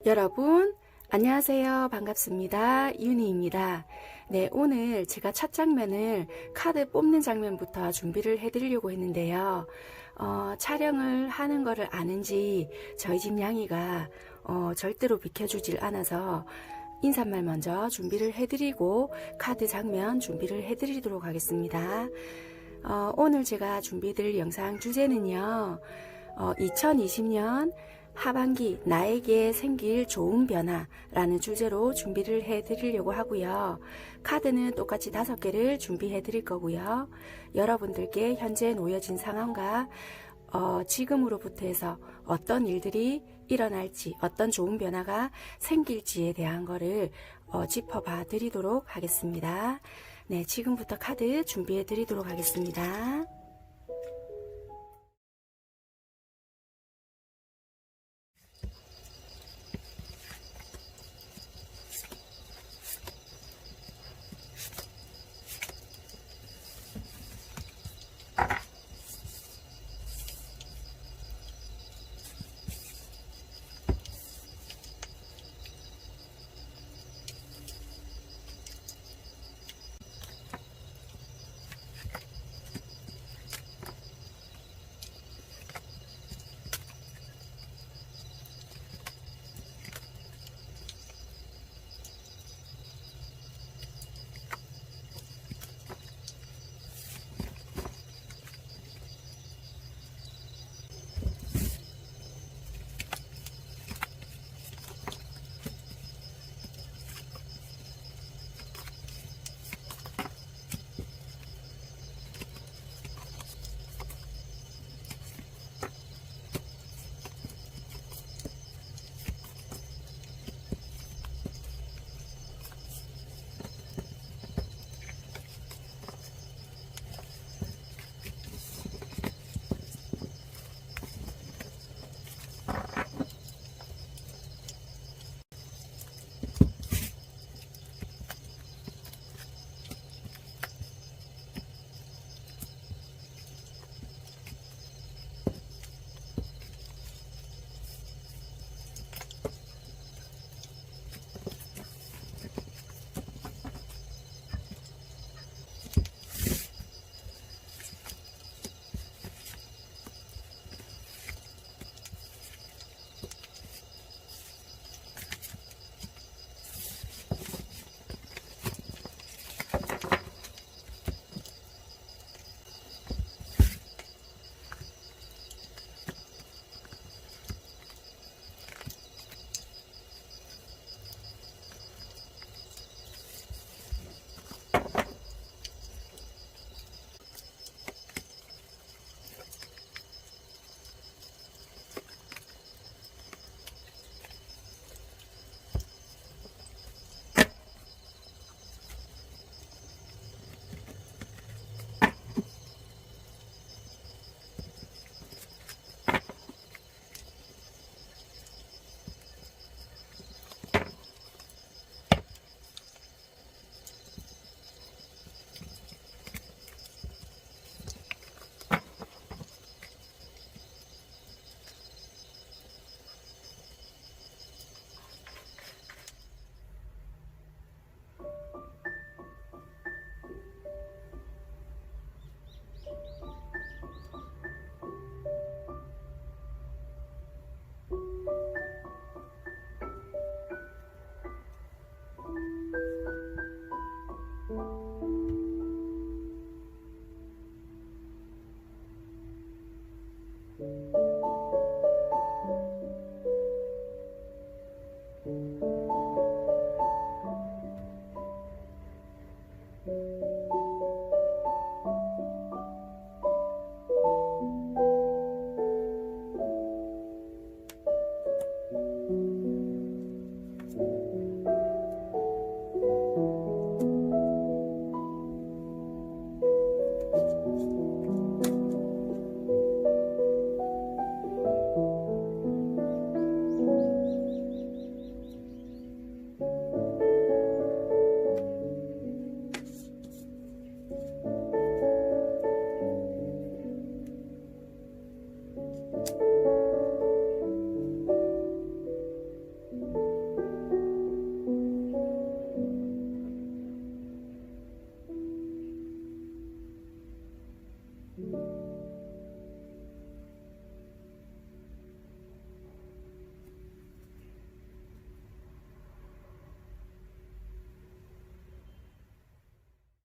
여러분 안녕하세요. 반갑습니다. 윤희입니다. 네, 오늘 제가 첫 장면을 카드 뽑는 장면부터 준비를 해드리려고 했는데요. 촬영을 하는 거를 아는지 저희 집 양이가 절대로 비켜주질 않아서 인사말 먼저 준비를 해드리고 카드 장면 준비를 해드리도록 하겠습니다. 오늘 제가 준비드릴 영상 주제는요, 2020년 하반기 나에게 생길 좋은 변화라는 주제로 준비를 해드리려고 하고요. 카드는 똑같이 5개를 준비해 드릴 거고요. 여러분들께 현재 놓여진 상황과 지금으로부터 해서 어떤 일들이 일어날지, 어떤 좋은 변화가 생길지에 대한 거를 짚어봐 드리도록 하겠습니다. 네, 지금부터 카드 준비해 드리도록 하겠습니다.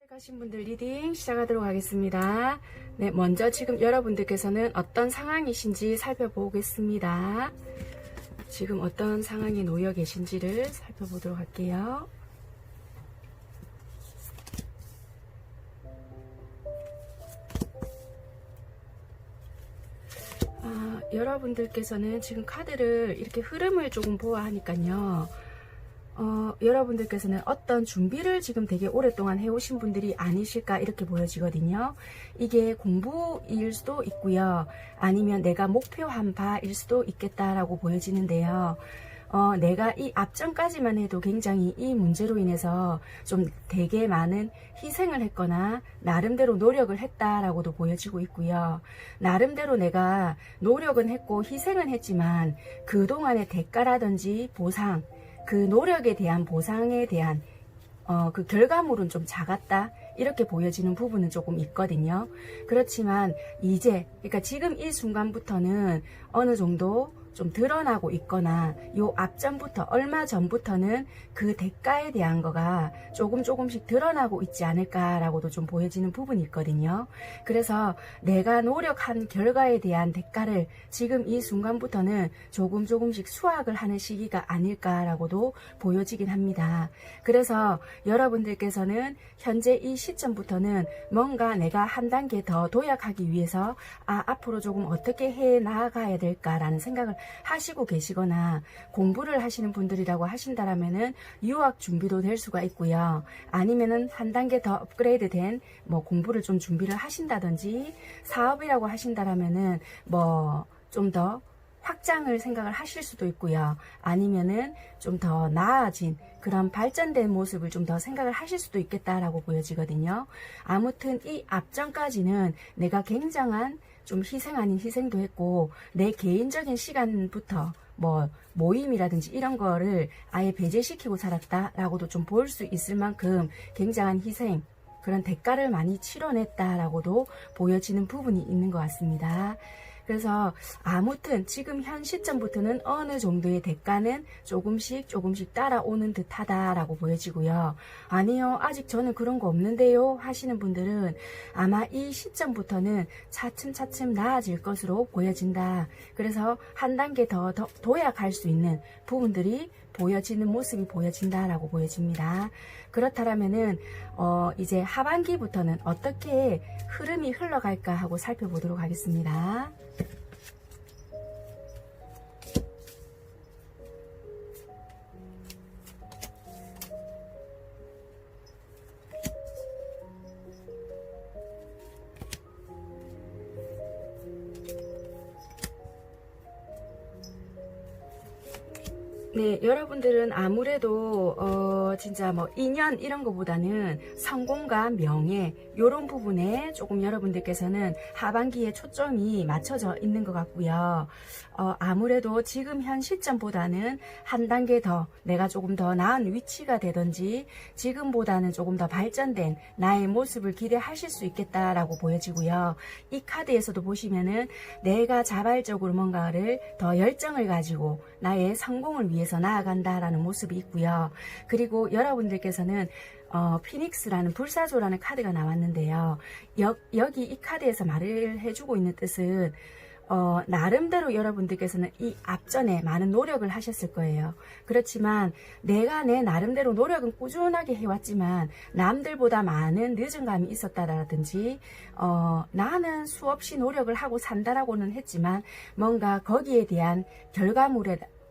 가신 분들 리딩 시작하도록 하겠습니다. 네, 먼저 지금 여러분들께서는 어떤 상황이신지 살펴보겠습니다. 지금 어떤 상황에 놓여 계신지를 살펴보도록 할게요. 여러분들께서는 지금 카드를 이렇게 흐름을 조금 보아하니까요. 여러분들께서는 어떤 준비를 지금 되게 오랫동안 해오신 분들이 아니실까 이렇게 보여지거든요. 이게 공부일 수도 있고요. 아니면 내가 목표한 바일 수도 있겠다라고 보여지는데요. 내가 이 앞전까지만 해도 굉장히 이 문제로 인해서 좀 되게 많은 희생을 했거나 나름대로 노력을 했다라고도 보여지고 있고요. 나름대로 내가 노력은 했고 희생은 했지만 그동안의 대가라든지 보상, 그 노력에 대한 보상에 대한 그 결과물은 좀 작았다 이렇게 보여지는 부분은 조금 있거든요. 그렇지만 이제 그러니까 지금 이 순간부터는 어느 정도 좀 드러나고 있거나 요 앞전부터 얼마 전부터는 그 대가에 대한 거가 조금씩 드러나고 있지 않을까라고도 좀 보여지는 부분이 있거든요. 그래서 내가 노력한 결과에 대한 대가를 지금 이 순간부터는 조금씩 수확을 하는 시기가 아닐까라고도 보여지긴 합니다. 그래서 여러분들께서는 현재 이 시점부터는 뭔가 내가 한 단계 더 도약하기 위해서 앞으로 조금 어떻게 해 나가야 될까라는 생각을 하시고 계시거나 공부를 하시는 분들이라고 하신다라면은 유학 준비도 될 수가 있고요. 아니면은 한 단계 더 업그레이드 된 뭐 공부를 좀 준비를 하신다든지 사업이라고 하신다라면은 뭐 좀 더 확장을 생각을 하실 수도 있고요. 아니면은 좀 더 나아진 그런 발전된 모습을 좀 더 생각을 하실 수도 있겠다라고 보여지거든요. 아무튼 이 앞전까지는 내가 굉장한 좀 희생 아닌 희생도 했고 내 개인적인 시간부터 뭐 모임이라든지 이런 거를 아예 배제시키고 살았다라고도 좀 볼 수 있을 만큼 굉장한 희생, 그런 대가를 많이 치러냈다라고도 보여지는 부분이 있는 것 같습니다. 그래서 아무튼 지금 현 시점부터는 어느 정도의 대가는 조금씩 따라오는 듯하다라고 보여지고요. 아니요, 아직 저는 그런 거 없는데요 하시는 분들은 아마 이 시점부터는 차츰 나아질 것으로 보여진다. 그래서 한 단계 더 도약할 수 있는 부분들이 보여지는 모습이 보여진다라고 보여집니다. 그렇다면은 이제 하반기부터는 어떻게 흐름이 흘러갈까 하고 살펴보도록 하겠습니다. 네, 여러분들은 아무래도 진짜 뭐 인연 이런 거보다는 성공과 명예 요런 부분에 조금 여러분들께서는 하반기에 초점이 맞춰져 있는 것 같고요. 아무래도 지금 현 시점보다는 한 단계 더 내가 조금 더 나은 위치가 되든지 지금보다는 조금 더 발전된 나의 모습을 기대하실 수 있겠다라고 보여지고요. 이 카드에서도 보시면은 내가 자발적으로 뭔가를 더 열정을 가지고 나의 성공을 위해서 나아간다라는 모습이 있고요. 그리고 여러분들께서는 피닉스라는 불사조라는 카드가 나왔는데요. 여기 이 카드에서 말을 해주고 있는 뜻은 나름대로 여러분들께서는 이 앞전에 많은 노력을 하셨을 거예요. 그렇지만 내가 내 나름대로 노력은 꾸준하게 해왔지만 남들보다 많은 늦은 감이 있었다라든지 나는 수없이 노력을 하고 산다라고는 했지만 뭔가 거기에 대한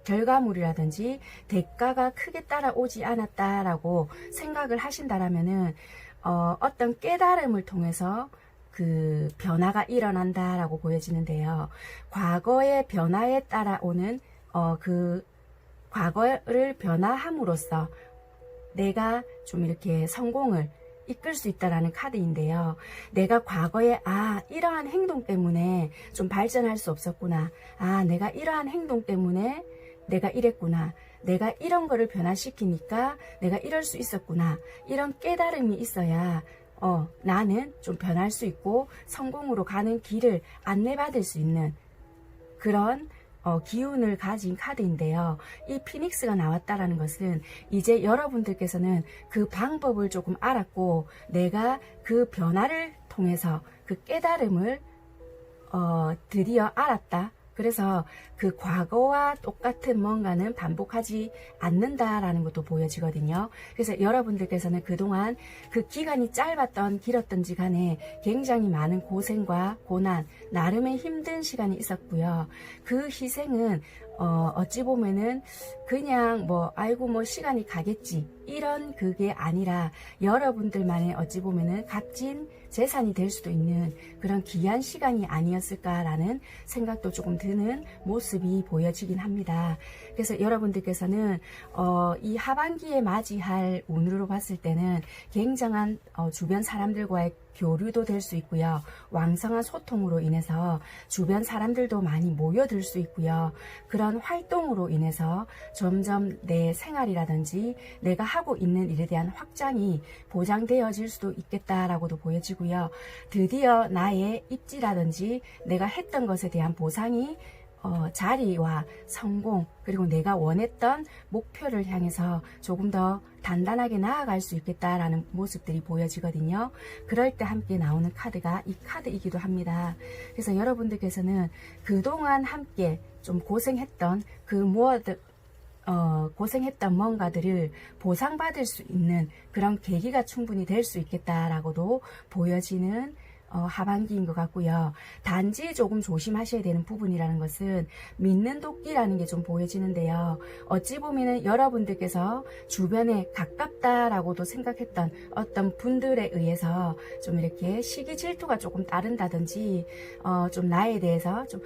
결과물이라든지 대가가 크게 따라오지 않았다라고 생각을 하신다라면은 어떤 깨달음을 통해서 그 변화가 일어난다라고 보여지는데요. 과거의 변화에 따라오는 그 과거를 변화함으로써 내가 좀 이렇게 성공을 이끌 수 있다라는 카드인데요. 내가 과거에 이러한 행동 때문에 좀 발전할 수 없었구나. 내가 이러한 행동 때문에 내가 이랬구나. 내가 이런 거를 변화시키니까 내가 이럴 수 있었구나. 이런 깨달음이 있어야 나는 좀 변할 수 있고 성공으로 가는 길을 안내받을 수 있는 그런 기운을 가진 카드인데요. 이 피닉스가 나왔다라는 것은 이제 여러분들께서는 그 방법을 조금 알았고 내가 그 변화를 통해서 그 깨달음을 드디어 알았다. 그래서 그 과거와 똑같은 뭔가는 반복하지 않는다라는 것도 보여지거든요. 그래서 여러분들께서는 그동안 그 기간이 짧았던 길었던지 간에 굉장히 많은 고생과 고난, 나름의 힘든 시간이 있었고요. 그 희생은 어찌 보면은 그냥 아이고 시간이 가겠지 이런 그게 아니라 여러분들만의 어찌 보면은 값진 재산이 될 수도 있는 그런 귀한 시간이 아니었을까라는 생각도 조금 드는 모습이 보여지긴 합니다. 그래서 여러분들께서는 이 하반기에 맞이할 운으로 봤을 때는 굉장한 주변 사람들과의 교류도 될 수 있고요. 왕성한 소통으로 인해서 주변 사람들도 많이 모여들 수 있고요. 그런 활동으로 인해서 점점 내 생활이라든지 내가 하고 있는 일에 대한 확장이 보장되어질 수도 있겠다라고도 보여지고요. 드디어 나의 입지라든지 내가 했던 것에 대한 보상이 자리와 성공 그리고 내가 원했던 목표를 향해서 조금 더 단단하게 나아갈 수 있겠다라는 모습들이 보여지거든요. 그럴 때 함께 나오는 카드가 이 카드이기도 합니다. 그래서 여러분들께서는 그동안 함께 좀 고생했던 고생했던 뭔가들을 보상받을 수 있는 그런 계기가 충분히 될 수 있겠다라고도 보여지는 하반기인 것 같고요. 단지 조금 조심하셔야 되는 부분이라는 것은 믿는 도끼라는 게 좀 보여지는데요. 어찌 보면은 여러분들께서 주변에 가깝다라고도 생각했던 어떤 분들에 의해서 좀 이렇게 시기 질투가 조금 따른다든지 좀 나에 대해서 좀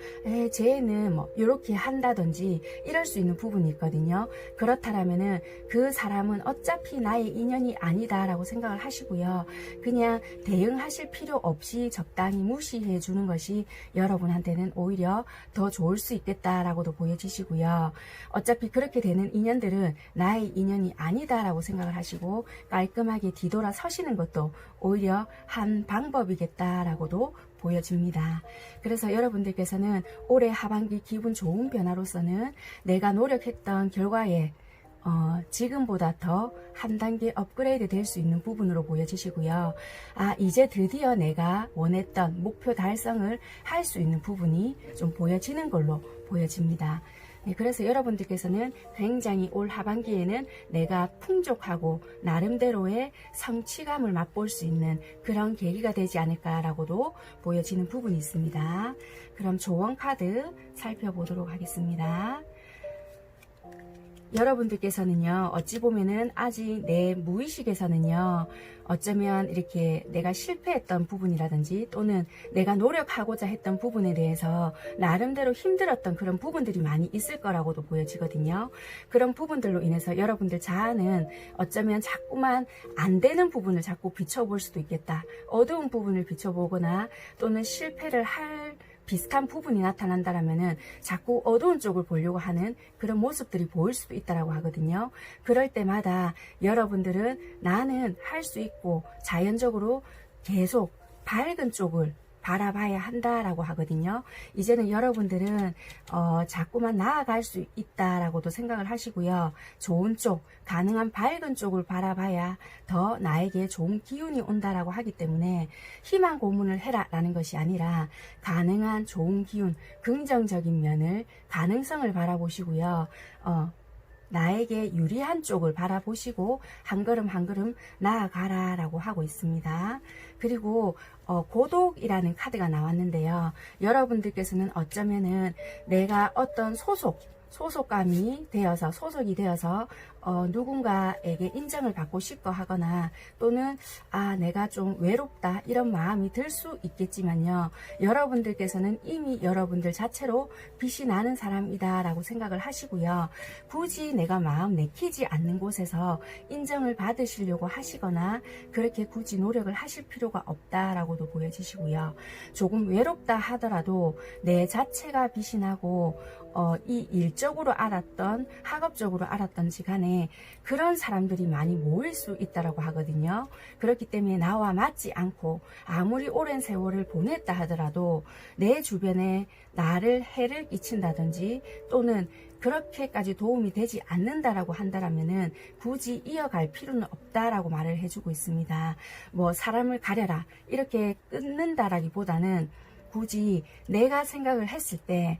쟤는 이렇게 한다든지 이럴 수 있는 부분이 있거든요. 그렇다면은 그 사람은 어차피 나의 인연이 아니다라고 생각을 하시고요. 그냥 대응하실 필요 없이 적당히 무시해 주는 것이 여러분한테는 오히려 더 좋을 수 있겠다라고도 보여지시고요. 어차피 그렇게 되는 인연들은 나의 인연이 아니다라고 생각을 하시고 깔끔하게 뒤돌아 서시는 것도 오히려 한 방법이겠다라고도 보여집니다. 그래서 여러분들께서는 올해 하반기 기분 좋은 변화로서는 내가 노력했던 결과에 지금보다 더 한 단계 업그레이드 될 수 있는 부분으로 보여지시고요. 이제 드디어 내가 원했던 목표 달성을 할 수 있는 부분이 좀 보여지는 걸로 보여집니다. 네, 그래서 여러분들께서는 굉장히 올 하반기에는 내가 풍족하고 나름대로의 성취감을 맛볼 수 있는 그런 계기가 되지 않을까라고도 보여지는 부분이 있습니다. 그럼 조언 카드 살펴보도록 하겠습니다. 여러분들께서는요, 어찌 보면은 아직 내 무의식에서는요, 어쩌면 이렇게 내가 실패했던 부분이라든지 또는 내가 노력하고자 했던 부분에 대해서 나름대로 힘들었던 그런 부분들이 많이 있을 거라고도 보여지거든요. 그런 부분들로 인해서 여러분들 자아는 어쩌면 자꾸만 안 되는 부분을 자꾸 비춰볼 수도 있겠다. 어두운 부분을 비춰보거나 또는 실패를 할 비슷한 부분이 나타난다라면은 자꾸 어두운 쪽을 보려고 하는 그런 모습들이 보일 수도 있다라고 하거든요. 그럴 때마다 여러분들은 나는 할 수 있고 자연적으로 계속 밝은 쪽을 바라봐야 한다라고 하거든요. 이제는 여러분들은 자꾸만 나아갈 수 있다라고도 생각을 하시고요. 좋은 쪽, 가능한 밝은 쪽을 바라봐야 더 나에게 좋은 기운이 온다라고 하기 때문에 희망 고문을 해라라는 것이 아니라 가능한 좋은 기운, 긍정적인 면을, 가능성을 바라보시고요. 나에게 유리한 쪽을 바라보시고 한 걸음 한 걸음 나아가라 라고 하고 있습니다. 그리고 고독이라는 카드가 나왔는데요. 여러분들께서는 어쩌면은 내가 어떤 소속감이 되어서 소속이 되어서 누군가에게 인정을 받고 싶어 하거나 또는 내가 좀 외롭다 이런 마음이 들 수 있겠지만요. 여러분들께서는 이미 여러분들 자체로 빛이 나는 사람이다 라고 생각을 하시고요. 굳이 내가 마음 내키지 않는 곳에서 인정을 받으시려고 하시거나 그렇게 굳이 노력을 하실 필요가 없다라고도 보여지시고요. 조금 외롭다 하더라도 내 자체가 빛이 나고 이 일적으로 알았던 학업적으로 알았던지 간에 그런 사람들이 많이 모일 수 있다라고 하거든요. 그렇기 때문에 나와 맞지 않고 아무리 오랜 세월을 보냈다 하더라도 내 주변에 나를 해를 끼친다든지 또는 그렇게까지 도움이 되지 않는다라고 한다라면은 굳이 이어갈 필요는 없다라고 말을 해주고 있습니다. 뭐 사람을 가려라 이렇게 끊는다라기보다는 굳이 내가 생각을 했을 때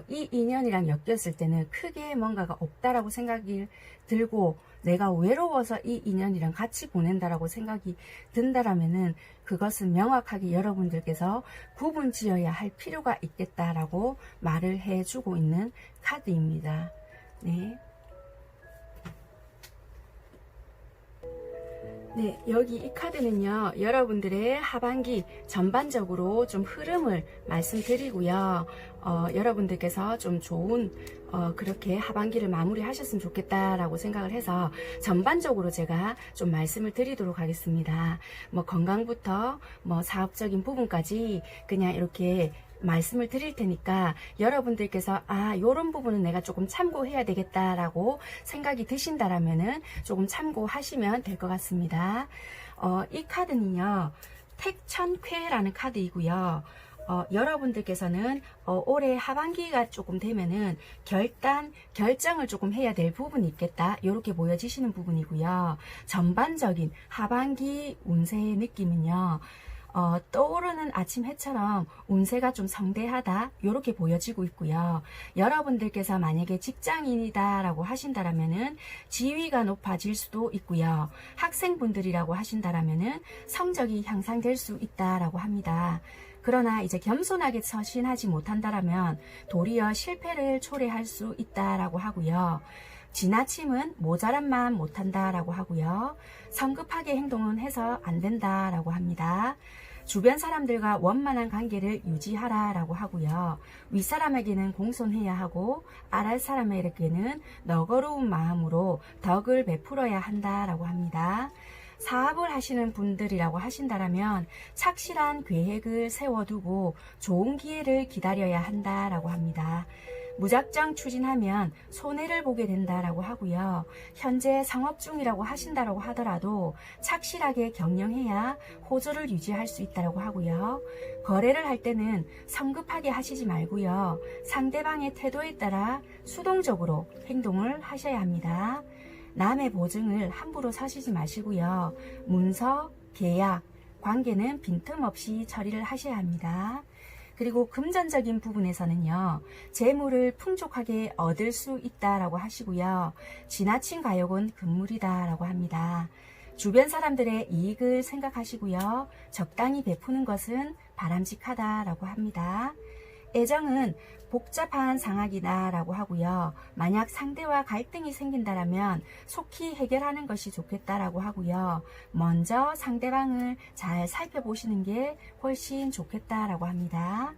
이 인연이랑 엮였을 때는 크게 뭔가가 없다라고 생각이 들고 내가 외로워서 이 인연이랑 같이 보낸다라고 생각이 든다라면은 그것은 명확하게 여러분들께서 구분 지어야 할 필요가 있겠다라고 말을 해주고 있는 카드입니다. 네. 네, 여기 이 카드는요, 여러분들의 하반기 전반적으로 좀 흐름을 말씀드리고요. 여러분들께서 좀 좋은 그렇게 하반기를 마무리하셨으면 좋겠다라고 생각을 해서 전반적으로 제가 좀 말씀을 드리도록 하겠습니다. 뭐 건강부터 뭐 사업적인 부분까지 그냥 이렇게 말씀을 드릴 테니까 여러분들께서 요런 부분은 내가 조금 참고해야 되겠다라고 생각이 드신다라면은 조금 참고하시면 될 것 같습니다. 이 카드는요, 택천쾌라는 카드이고요. 여러분들께서는 올해 하반기가 조금 되면은 결정을 조금 해야 될 부분이 있겠다. 이렇게 보여지시는 부분이고요. 전반적인 하반기 운세의 느낌은요, 떠오르는 아침 해처럼 운세가 좀 성대하다 이렇게 보여지고 있고요. 여러분들께서 만약에 직장인이다 라고 하신다라면은 지위가 높아질 수도 있고요. 학생분들이라고 하신다라면은 성적이 향상될 수 있다라고 합니다. 그러나 이제 겸손하게 처신하지 못한다라면 도리어 실패를 초래할 수 있다라고 하고요. 지나침은 모자란만 못한다라고 하고요. 성급하게 행동은 해서 안 된다라고 합니다. 주변 사람들과 원만한 관계를 유지하라라고 하고요. 윗사람에게는 공손해야 하고 아랫 사람에게는 너그러운 마음으로 덕을 베풀어야 한다라고 합니다. 사업을 하시는 분들이라고 하신다라면 착실한 계획을 세워두고 좋은 기회를 기다려야 한다라고 합니다. 무작정 추진하면 손해를 보게 된다라고 하고요. 현재 상업 중이라고 하신다라고 하더라도 착실하게 경영해야 호조를 유지할 수 있다라고 하고요. 거래를 할 때는 성급하게 하시지 말고요. 상대방의 태도에 따라 수동적으로 행동을 하셔야 합니다. 남의 보증을 함부로 사시지 마시고요. 문서, 계약, 관계는 빈틈없이 처리를 하셔야 합니다. 그리고 금전적인 부분에서는요, 재물을 풍족하게 얻을 수 있다라고 하시고요. 지나친 가욕은 금물이다라고 합니다. 주변 사람들의 이익을 생각하시고요. 적당히 베푸는 것은 바람직하다라고 합니다. 애정은 복잡한 상황이다라고 하고요. 만약 상대와 갈등이 생긴다라면 속히 해결하는 것이 좋겠다라고 하고요. 먼저 상대방을 잘 살펴보시는 게 훨씬 좋겠다라고 합니다.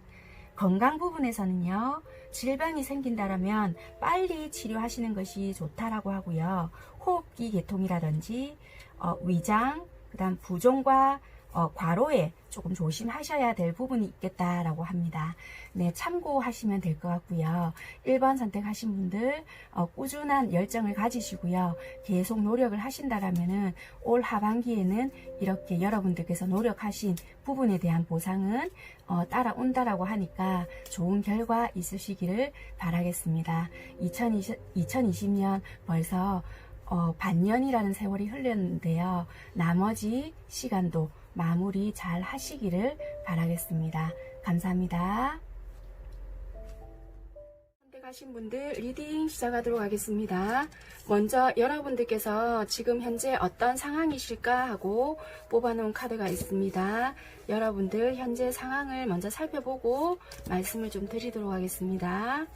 건강 부분에서는요, 질병이 생긴다라면 빨리 치료하시는 것이 좋다라고 하고요. 호흡기 계통이라든지 위장, 그다음 부종과 과로에 조금 조심하셔야 될 부분이 있겠다라고 합니다. 네, 참고하시면 될 것 같고요. 1번 선택하신 분들 꾸준한 열정을 가지시고요. 계속 노력을 하신다라면은 올 하반기에는 이렇게 여러분들께서 노력하신 부분에 대한 보상은 따라온다라고 하니까 좋은 결과 있으시기를 바라겠습니다. 2020년 벌써 반년이라는 세월이 흘렀는데요. 나머지 시간도 마무리 잘 하시기를 바라겠습니다. 감사합니다. 선택하신 분들 리딩 시작하도록 하겠습니다. 먼저 여러분들께서 지금 현재 어떤 상황이실까 하고 뽑아놓은 카드가 있습니다. 여러분들 현재 상황을 먼저 살펴보고 말씀을 좀 드리도록 하겠습니다.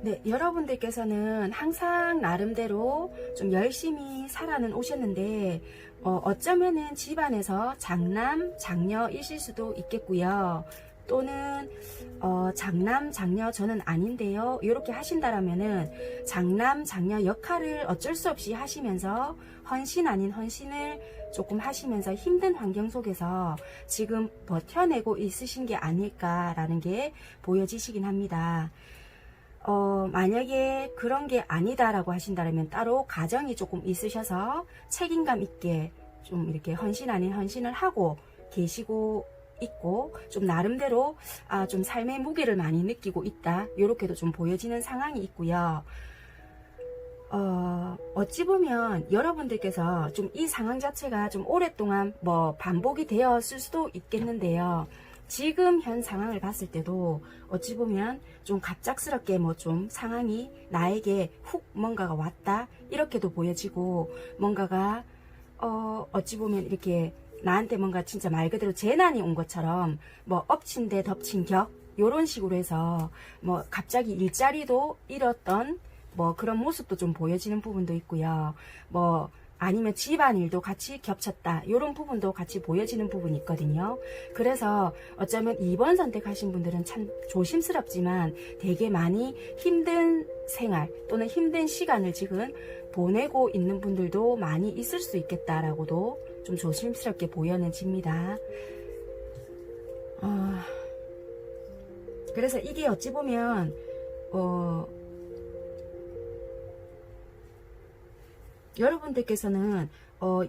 네, 여러분들께서는 항상 나름대로 좀 열심히 살아는 오셨는데 어쩌면은 집안에서 장남, 장녀이실 수도 있겠고요. 또는 장남, 장녀 저는 아닌데요. 이렇게 하신다라면은 장남, 장녀 역할을 어쩔 수 없이 하시면서 헌신 아닌 헌신을 조금 하시면서 힘든 환경 속에서 지금 버텨내고 있으신 게 아닐까라는 게 보여지시긴 합니다. 만약에 그런 게 아니다라고 하신다면 따로 가정이 조금 있으셔서 책임감 있게 좀 이렇게 헌신 아닌 헌신을 하고 계시고 있고 좀 나름대로 좀 삶의 무게를 많이 느끼고 있다, 이렇게도 좀 보여지는 상황이 있고요. 어찌 보면 여러분들께서 좀 이 상황 자체가 좀 오랫동안 뭐 반복이 되었을 수도 있겠는데요. 지금 현 상황을 봤을 때도 어찌 보면 좀 갑작스럽게 뭐 좀 상황이 나에게 훅 뭔가가 왔다, 이렇게도 보여지고, 뭔가가 어찌 보면 이렇게 나한테 뭔가 진짜 말 그대로 재난이 온 것처럼 뭐 엎친 데 덮친 격, 요런 식으로 해서 뭐 갑자기 일자리도 잃었던 뭐 그런 모습도 좀 보여지는 부분도 있고요. 뭐 아니면 집안일도 같이 겹쳤다, 이런 부분도 같이 보여지는 부분이 있거든요. 그래서 어쩌면 2번 선택하신 분들은 참 조심스럽지만 되게 많이 힘든 생활 또는 힘든 시간을 지금 보내고 있는 분들도 많이 있을 수 있겠다라고도 좀 조심스럽게 보여집니다. 그래서 이게 어찌 보면 여러분들께서는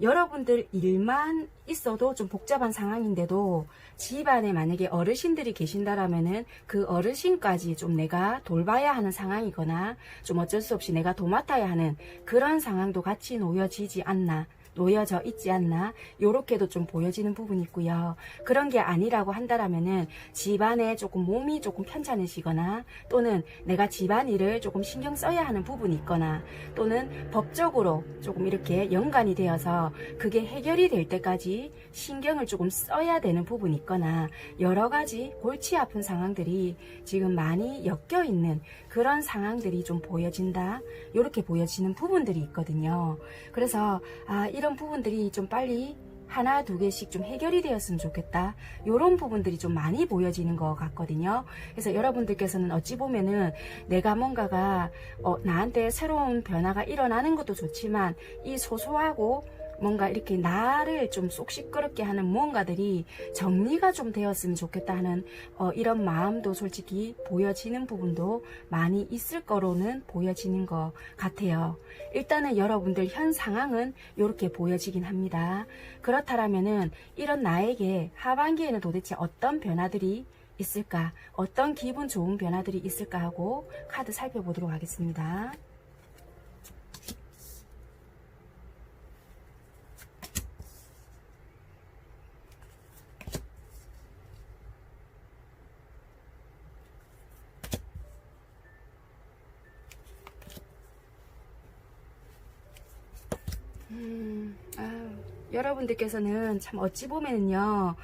여러분들 일만 있어도 좀 복잡한 상황인데도 집안에 만약에 어르신들이 계신다라면은 그 어르신까지 좀 내가 돌봐야 하는 상황이거나 좀 어쩔 수 없이 내가 도맡아야 하는 그런 상황도 같이 놓여져 있지 않나, 요렇게도 좀 보여지는 부분이 있고요. 그런 게 아니라고 한다라면은 집안에 조금 몸이 조금 편찮으시거나, 또는 내가 집안일을 조금 신경 써야 하는 부분이 있거나, 또는 법적으로 조금 이렇게 연관이 되어서 그게 해결이 될 때까지 신경을 조금 써야 되는 부분이 있거나, 여러 가지 골치 아픈 상황들이 지금 많이 엮여 있는 그런 상황들이 좀 보여진다, 요렇게 보여지는 부분들이 있거든요. 그래서 이런 부분들이 좀 빨리 하나 두 개씩 좀 해결이 되었으면 좋겠다, 요런 부분들이 좀 많이 보여지는 것 같거든요. 그래서 여러분들께서는 어찌 보면은 내가 뭔가가 나한테 새로운 변화가 일어나는 것도 좋지만, 이 소소하고 뭔가 이렇게 나를 좀 쏙 시끄럽게 하는 무언가들이 정리가 좀 되었으면 좋겠다 하는 이런 마음도 솔직히 보여지는 부분도 많이 있을 거로는 보여지는 것 같아요. 일단은 여러분들 현 상황은 이렇게 보여지긴 합니다. 그렇다면은 이런 나에게 하반기에는 도대체 어떤 변화들이 있을까, 어떤 기분 좋은 변화들이 있을까 하고 카드 살펴보도록 하겠습니다. 여러분들께서는 참 어찌 보면요,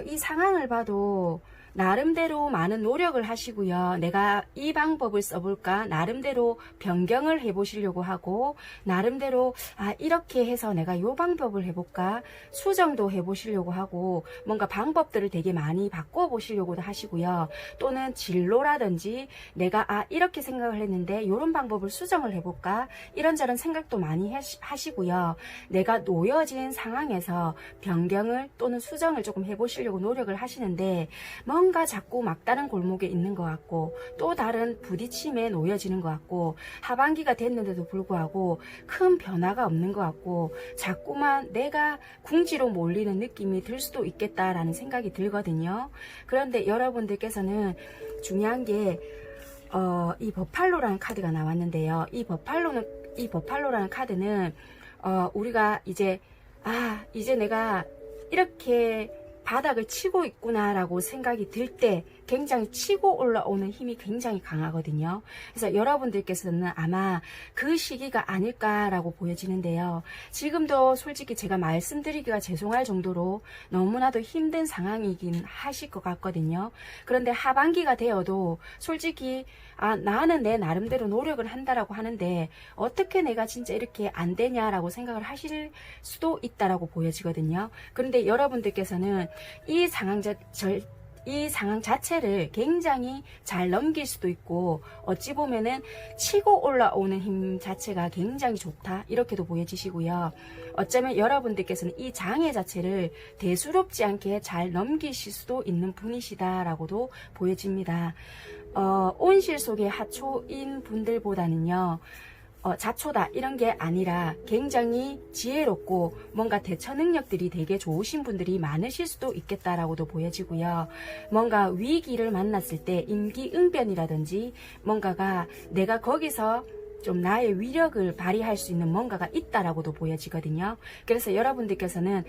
이 상황을 봐도 나름대로 많은 노력을 하시고요. 내가 이 방법을 써볼까 나름대로 변경을 해보시려고 하고, 나름대로 이렇게 해서 내가 이 방법을 해볼까 수정도 해보시려고 하고, 뭔가 방법들을 되게 많이 바꿔보시려고도 하시고요. 또는 진로라든지 내가 이렇게 생각을 했는데 이런 방법을 수정을 해볼까, 이런저런 생각도 많이 하시고요. 내가 놓여진 상황에서 변경을 또는 수정을 조금 해보시려고 노력을 하시는데, 뭔가 자꾸 막다른 골목에 있는 것 같고, 또 다른 부딪힘에 놓여지는 것 같고, 하반기가 됐는데도 불구하고 큰 변화가 없는 것 같고, 자꾸만 내가 궁지로 몰리는 느낌이 들 수도 있겠다라는 생각이 들거든요. 그런데 여러분들께서는 중요한 게 이 버팔로라는 카드가 나왔는데요. 이 버팔로라는 카드는 우리가 이제 내가 이렇게 바닥을 치고 있구나 라고 생각이 들 때 굉장히 치고 올라오는 힘이 굉장히 강하거든요. 그래서 여러분들께서는 아마 그 시기가 아닐까라고 보여지는데요. 지금도 솔직히 제가 말씀드리기가 죄송할 정도로 너무나도 힘든 상황이긴 하실 것 같거든요. 그런데 하반기가 되어도 솔직히 나는 내 나름대로 노력을 한다라고 하는데 어떻게 내가 진짜 이렇게 안 되냐라고 생각을 하실 수도 있다라고 보여지거든요. 그런데 여러분들께서는 이 상황 이 상황 자체를 굉장히 잘 넘길 수도 있고, 어찌 보면은 치고 올라오는 힘 자체가 굉장히 좋다, 이렇게도 보여지시고요. 어쩌면 여러분들께서는 이 장애 자체를 대수롭지 않게 잘 넘기실 수도 있는 분이시다라고도 보여집니다. 온실 속의 하초인 분들보다는요, 자초다 이런 게 아니라 굉장히 지혜롭고 뭔가 대처 능력들이 되게 좋으신 분들이 많으실 수도 있겠다라고도 보여지고요. 뭔가 위기를 만났을 때 임기응변이라든지 뭔가가 내가 거기서 좀 나의 위력을 발휘할 수 있는 뭔가가 있다라고도 보여지거든요. 그래서 여러분들께서는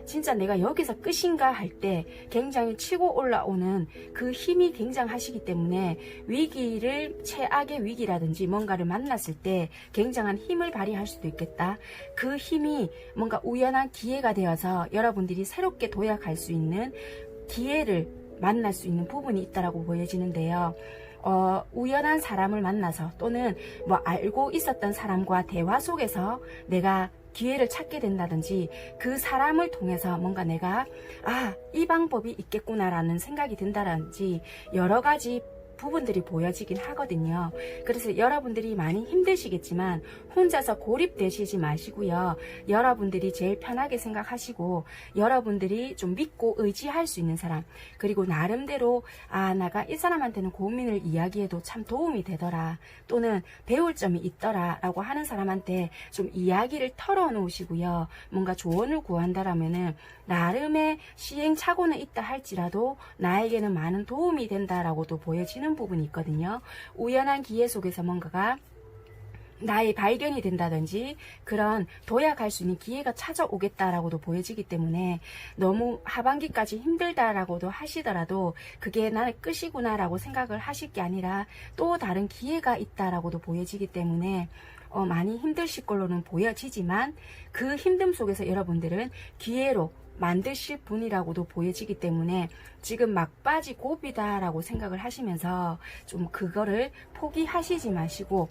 진짜 내가 여기서 끝인가 할 때 굉장히 치고 올라오는 그 힘이 굉장하시기 때문에 위기를, 최악의 위기라든지 뭔가를 만났을 때 굉장한 힘을 발휘할 수도 있겠다. 그 힘이 뭔가 우연한 기회가 되어서 여러분들이 새롭게 도약할 수 있는 기회를 만날 수 있는 부분이 있다라고 보여지는데요. 우연한 사람을 만나서 또는 뭐 알고 있었던 사람과 대화 속에서 내가 기회를 찾게 된다든지, 그 사람을 통해서 뭔가 내가 이 방법이 있겠구나라는 생각이 든다든지 여러 가지 부분들이 보여지긴 하거든요. 그래서 여러분들이 많이 힘드시겠지만 혼자서 고립되시지 마시고요. 여러분들이 제일 편하게 생각하시고 여러분들이 좀 믿고 의지할 수 있는 사람, 그리고 나름대로 내가 이 사람한테는 고민을 이야기해도 참 도움이 되더라, 또는 배울 점이 있더라 라고 하는 사람한테 좀 이야기를 털어놓으시고요. 뭔가 조언을 구한다라면은 나름의 시행착오는 있다 할지라도 나에게는 많은 도움이 된다라고도 보여지는 부분이 있거든요. 우연한 기회 속에서 뭔가가 나의 발견이 된다든지 그런 도약할 수 있는 기회가 찾아오겠다라고도 보여지기 때문에 너무 하반기까지 힘들다라고도 하시더라도 그게 나의 끝이구나 라고 생각을 하실 게 아니라 또 다른 기회가 있다라고도 보여지기 때문에 많이 힘드실 걸로는 보여지지만 그 힘듦 속에서 여러분들은 기회로 만드실 분이라고도 보여지기 때문에 지금 막바지 고비다라고 생각을 하시면서 좀 그거를 포기하시지 마시고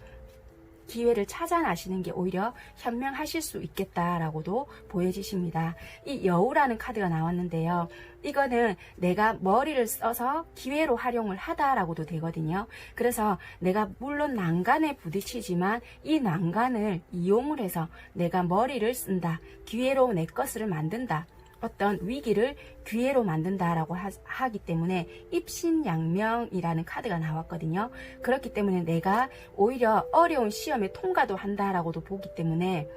기회를 찾아나시는 게 오히려 현명하실 수 있겠다라고도 보여지십니다. 이 여우라는 카드가 나왔는데요. 이거는 내가 머리를 써서 기회로 활용을 하다라고도 되거든요. 그래서 내가 물론 난간에 부딪히지만 이 난간을 이용을 해서 내가 머리를 쓴다, 기회로 내 것을 만든다, 어떤 위기를 기회로 만든다라고 하기 때문에 입신양명이라는 카드가 나왔거든요. 그렇기 때문에 내가 오히려 어려운 시험에 통과도 한다라고도 보기 때문에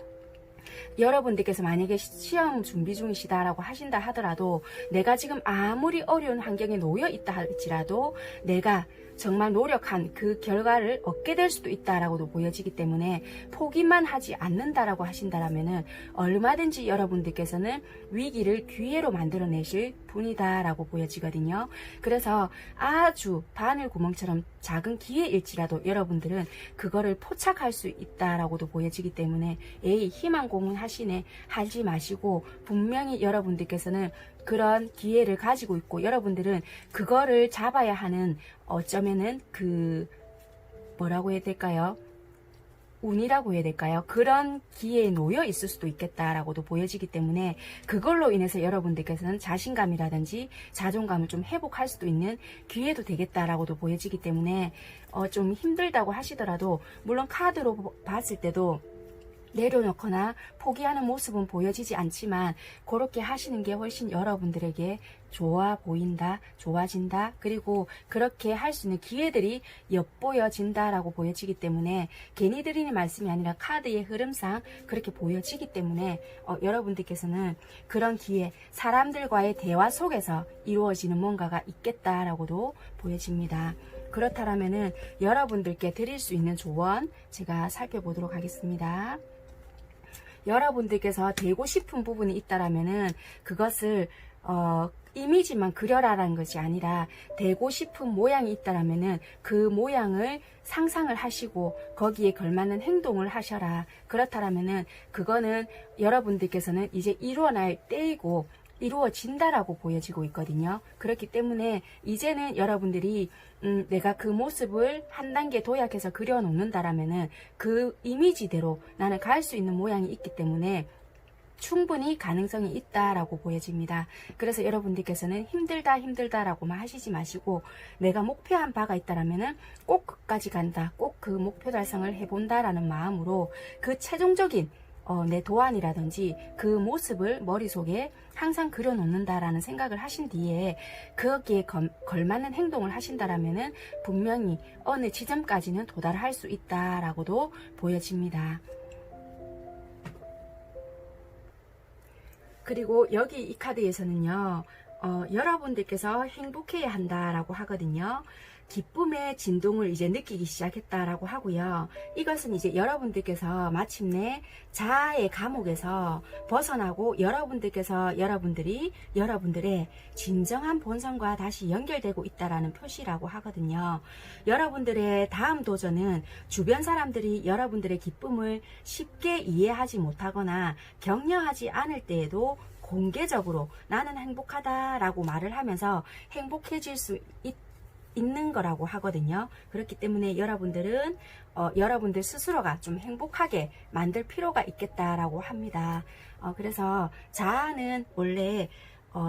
여러분들께서 만약에 시험 준비 중이시다라고 하신다 하더라도 내가 지금 아무리 어려운 환경에 놓여 있다 할지라도 내가 정말 노력한 그 결과를 얻게 될 수도 있다라고도 보여지기 때문에 포기만 하지 않는다라고 하신다라면은 얼마든지 여러분들께서는 위기를 기회로 만들어내실 분이다라고 보여지거든요. 그래서 아주 바늘 구멍처럼 작은 기회일지라도 여러분들은 그거를 포착할 수 있다라고도 보여지기 때문에 희망 고문하시네 하지 마시고 분명히 여러분들께서는 그런 기회를 가지고 있고 여러분들은 그거를 잡아야 하는 어쩌면은 뭐라고 해야 될까요? 운이라고 해야 될까요? 그런 기회에 놓여 있을 수도 있겠다라고도 보여지기 때문에 그걸로 인해서 여러분들께서는 자신감이라든지 자존감을 좀 회복할 수도 있는 기회도 되겠다라고도 보여지기 때문에 좀 힘들다고 하시더라도 물론 카드로 봤을 때도 내려놓거나 포기하는 모습은 보여지지 않지만 그렇게 하시는 게 훨씬 여러분들에게 좋아 보인다, 좋아진다, 그리고 그렇게 할 수 있는 기회들이 엿보여진다라고 보여지기 때문에 괜히 드리는 말씀이 아니라 카드의 흐름상 그렇게 보여지기 때문에 여러분들께서는 그런 기회, 사람들과의 대화 속에서 이루어지는 뭔가가 있겠다라고도 보여집니다. 그렇다면은 여러분들께 드릴 수 있는 조언 제가 살펴보도록 하겠습니다. 여러분들께서 되고 싶은 부분이 있다라면은 그것을 이미지만 그려라라는 것이 아니라 되고 싶은 모양이 있다라면은 그 모양을 상상을 하시고 거기에 걸맞는 행동을 하셔라. 그렇다라면은 그거는 여러분들께서는 이제 일어날 때이고 이루어진다라고 보여지고 있거든요. 그렇기 때문에 이제는 여러분들이 내가 그 모습을 한 단계 도약해서 그려놓는다라면은 그 이미지대로 나는 갈 수 있는 모양이 있기 때문에 충분히 가능성이 있다라고 보여집니다. 그래서 여러분들께서는 힘들다라고만 하시지 마시고 내가 목표한 바가 있다라면은 꼭 끝까지 간다, 꼭 그 목표 달성을 해본다라는 마음으로 그 최종적인 내 도안이라든지 그 모습을 머릿속에 항상 그려놓는다라는 생각을 하신 뒤에 거기에 걸맞는 행동을 하신다라면은 분명히 어느 지점까지는 도달할 수 있다라고도 보여집니다. 그리고 여기 이 카드에서는요, 여러분들께서 행복해야 한다라고 하거든요. 기쁨의 진동을 이제 느끼기 시작했다라고 하고요. 이것은 이제 여러분들께서 마침내 자아의 감옥에서 벗어나고 여러분들이 여러분들의 진정한 본성과 다시 연결되고 있다라는 표시라고 하거든요. 여러분들의 다음 도전은 주변 사람들이 여러분들의 기쁨을 쉽게 이해하지 못하거나 격려하지 않을 때에도 공개적으로 나는 행복하다라고 말을 하면서 행복해질 수 있는 거라고 하거든요. 그렇기 때문에 여러분들은 여러분들 스스로가 좀 행복하게 만들 필요가 있겠다라고 합니다. 그래서 자아는 원래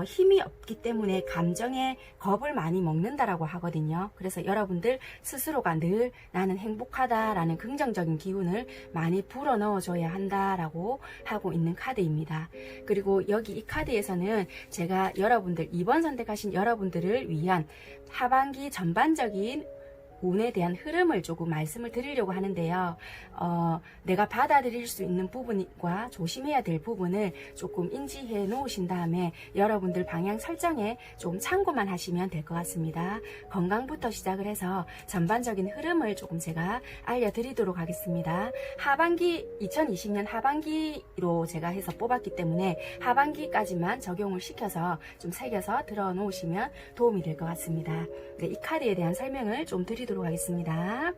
힘이 없기 때문에 감정에 겁을 많이 먹는다라고 하거든요. 그래서 여러분들 스스로가 늘 나는 행복하다라는 긍정적인 기운을 많이 불어넣어 줘야 한다라고 하고 있는 카드입니다. 그리고 여기 이 카드에서는 제가 여러분들 2번 선택하신 여러분들을 위한 하반기 전반적인 운에 대한 흐름을 조금 말씀을 드리려고 하는데요. 내가 받아들일 수 있는 부분과 조심해야 될 부분을 조금 인지해 놓으신 다음에 여러분들 방향 설정에 좀 참고만 하시면 될 것 같습니다. 건강부터 시작을 해서 전반적인 흐름을 조금 제가 알려드리도록 하겠습니다. 2020년 하반기로 제가 해서 뽑았기 때문에 하반기까지만 적용을 시켜서 좀 새겨서 들어 놓으시면 도움이 될 것 같습니다. 네, 이 카드에 대한 설명을 좀 드리도록 하겠습니다.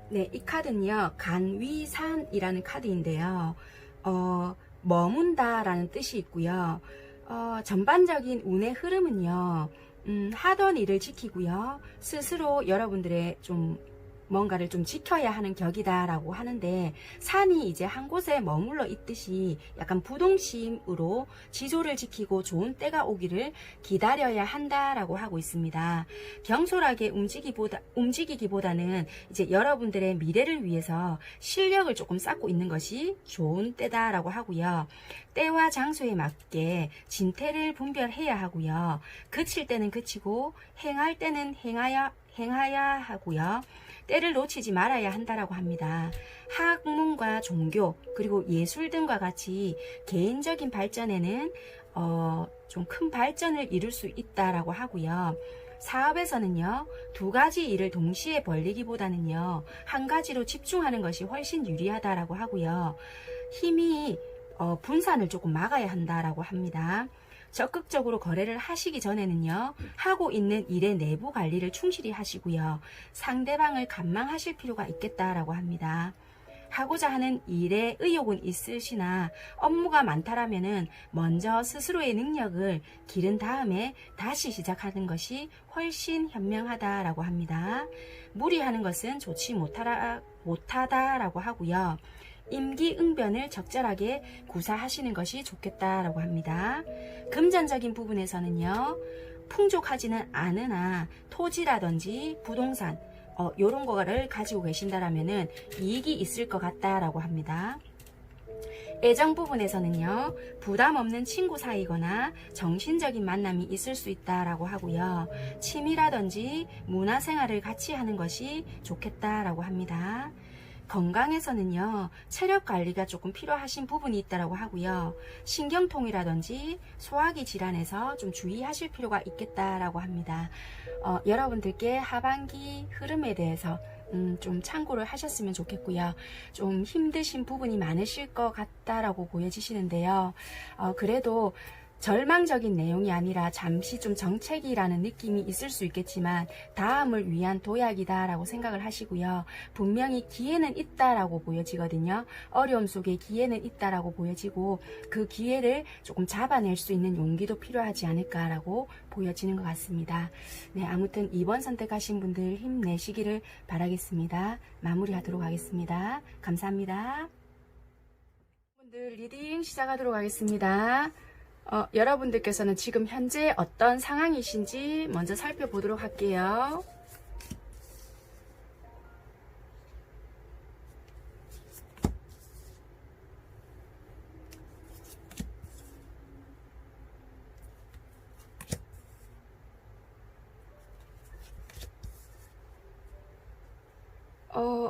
네, 이 카드는요, 간위산이라는 카드인데요. 머문다라는 뜻이 있고요. 전반적인 운의 흐름은요, 하던 일을 지키고요. 스스로 여러분들의 뭔가를 좀 지켜야 하는 격이다라고 하는데, 산이 이제 한 곳에 머물러 있듯이 약간 부동심으로 지조를 지키고 좋은 때가 오기를 기다려야 한다라고 하고 있습니다. 경솔하게 움직이기보다는 이제 여러분들의 미래를 위해서 실력을 조금 쌓고 있는 것이 좋은 때다라고 하고요. 때와 장소에 맞게 진태를 분별해야 하고요. 그칠 때는 그치고 행할 때는 행하야 하고요. 때를 놓치지 말아야 한다라고 합니다. 학문과 종교 그리고 예술 등과 같이 개인적인 발전에는 좀 큰 발전을 이룰 수 있다라고 하고요. 사업에서는요, 두 가지 일을 동시에 벌리기보다는요, 한 가지로 집중하는 것이 훨씬 유리하다라고 하고요. 힘이 분산을 조금 막아야 한다라고 합니다. 적극적으로 거래를 하시기 전에는요, 하고 있는 일의 내부 관리를 충실히 하시고요. 상대방을 감망하실 필요가 있겠다라고 합니다. 하고자 하는 일에 의욕은 있으시나 업무가 많다라면은 먼저 스스로의 능력을 기른 다음에 다시 시작하는 것이 훨씬 현명하다라고 합니다. 무리하는 것은 좋지 못하다라고 하고요. 임기응변을 적절하게 구사하시는 것이 좋겠다라고 합니다. 금전적인 부분에서는요, 풍족하지는 않으나 토지라든지 부동산 요런 거를 가지고 계신다라면은 이익이 있을 것 같다라고 합니다. 애정 부분에서는요, 부담 없는 친구 사이거나 정신적인 만남이 있을 수 있다라고 하고요. 취미라든지 문화생활을 같이 하는 것이 좋겠다라고 합니다. 건강에서는요, 체력 관리가 조금 필요하신 부분이 있다라고 하고요. 신경통이라든지 소화기 질환에서 좀 주의하실 필요가 있겠다라고 합니다. 여러분들께 하반기 흐름에 대해서 좀 참고를 하셨으면 좋겠고요. 좀 힘드신 부분이 많으실 것 같다라고 보여지시는데요. 그래도 절망적인 내용이 아니라 잠시 좀 정체기라는 느낌이 있을 수 있겠지만 다음을 위한 도약이다라고 생각을 하시고요. 분명히 기회는 있다라고 보여지거든요. 어려움 속에 기회는 있다라고 보여지고 그 기회를 조금 잡아낼 수 있는 용기도 필요하지 않을까라고 보여지는 것 같습니다. 네, 아무튼 2번 선택하신 분들 힘내시기를 바라겠습니다. 마무리하도록 하겠습니다. 감사합니다. 여러분들 리딩 시작하도록 하겠습니다. 여러분들께서는 지금 현재 어떤 상황이신지 먼저 살펴보도록 할게요.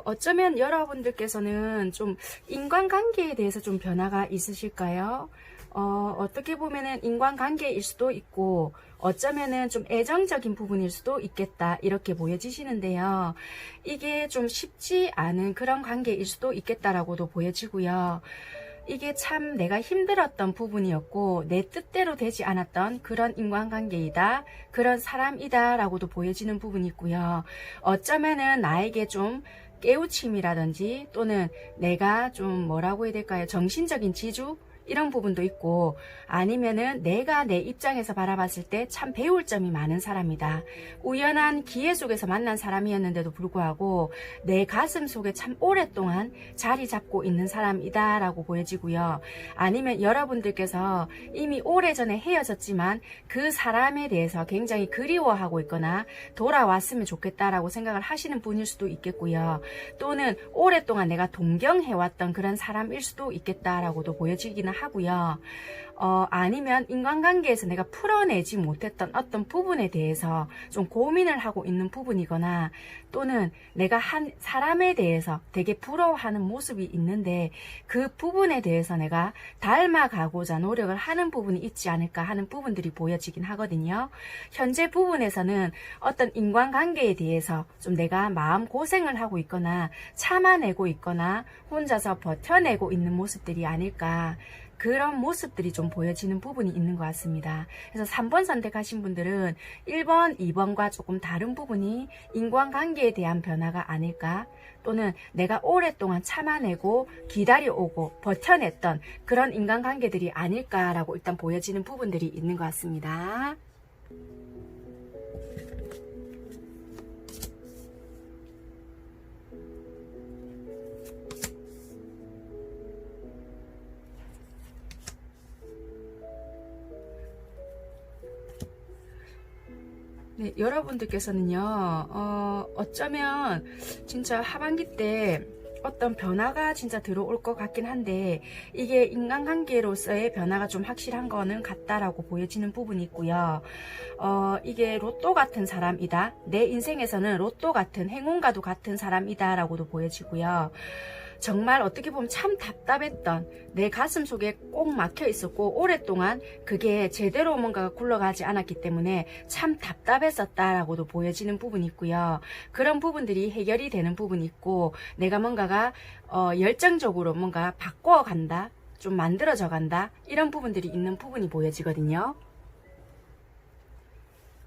어쩌면 여러분들께서는 좀 인간관계에 대해서 좀 변화가 있으실까요? 어떻게 보면은 인간관계일 수도 있고, 어쩌면은 좀 애정적인 부분일 수도 있겠다, 이렇게 보여지시는데요. 이게 좀 쉽지 않은 그런 관계일 수도 있겠다라고도 보여지고요. 이게 참 내가 힘들었던 부분이었고 내 뜻대로 되지 않았던 그런 인간관계이다, 그런 사람이다 라고도 보여지는 부분이 있고요. 어쩌면은 나에게 좀 깨우침이라든지 또는 내가 좀 뭐라고 해야 될까요, 정신적인 지주 이런 부분도 있고, 아니면은 내가 내 입장에서 바라봤을 때 참 배울 점이 많은 사람이다, 우연한 기회 속에서 만난 사람이었는데도 불구하고 내 가슴 속에 참 오랫동안 자리 잡고 있는 사람이다 라고 보여지고요. 아니면 여러분들께서 이미 오래전에 헤어졌지만 그 사람에 대해서 굉장히 그리워하고 있거나 돌아왔으면 좋겠다라고 생각을 하시는 분일 수도 있겠고요. 또는 오랫동안 내가 동경해왔던 그런 사람일 수도 있겠다라고도 보여지기는 하고요. 아니면 인간관계에서 내가 풀어내지 못했던 어떤 부분에 대해서 좀 고민을 하고 있는 부분이거나, 또는 내가 한 사람에 대해서 되게 부러워하는 모습이 있는데 그 부분에 대해서 내가 닮아가고자 노력을 하는 부분이 있지 않을까 하는 부분들이 보여지긴 하거든요. 현재 부분에서는 어떤 인간관계에 대해서 좀 내가 마음 고생을 하고 있거나 참아내고 있거나 혼자서 버텨내고 있는 모습들이 아닐까, 그런 모습들이 좀 보여지는 부분이 있는 것 같습니다. 그래서 3번 선택하신 분들은 1번, 2번과 조금 다른 부분이 인간관계에 대한 변화가 아닐까, 또는 내가 오랫동안 참아내고 기다려오고 버텨냈던 그런 인간관계들이 아닐까라고 일단 보여지는 부분들이 있는 것 같습니다. 네, 여러분들께서는요, 어쩌면 진짜 하반기 때 어떤 변화가 진짜 들어올 것 같긴 한데, 이게 인간관계로서의 변화가 좀 확실한 거는 같다라고 보여지는 부분이 있고요. 이게 로또 같은 사람이다, 내 인생에서는 로또 같은, 행운과도 같은 사람이다 라고도 보여지고요. 정말 어떻게 보면 참 답답했던, 내 가슴 속에 꼭 막혀 있었고 오랫동안 그게 제대로 뭔가가 굴러가지 않았기 때문에 참 답답했었다라고도 보여지는 부분이 있고요. 그런 부분들이 해결이 되는 부분이 있고, 내가 뭔가가 열정적으로 뭔가 바꿔간다, 좀 만들어져 간다, 이런 부분들이 있는 부분이 보여지거든요.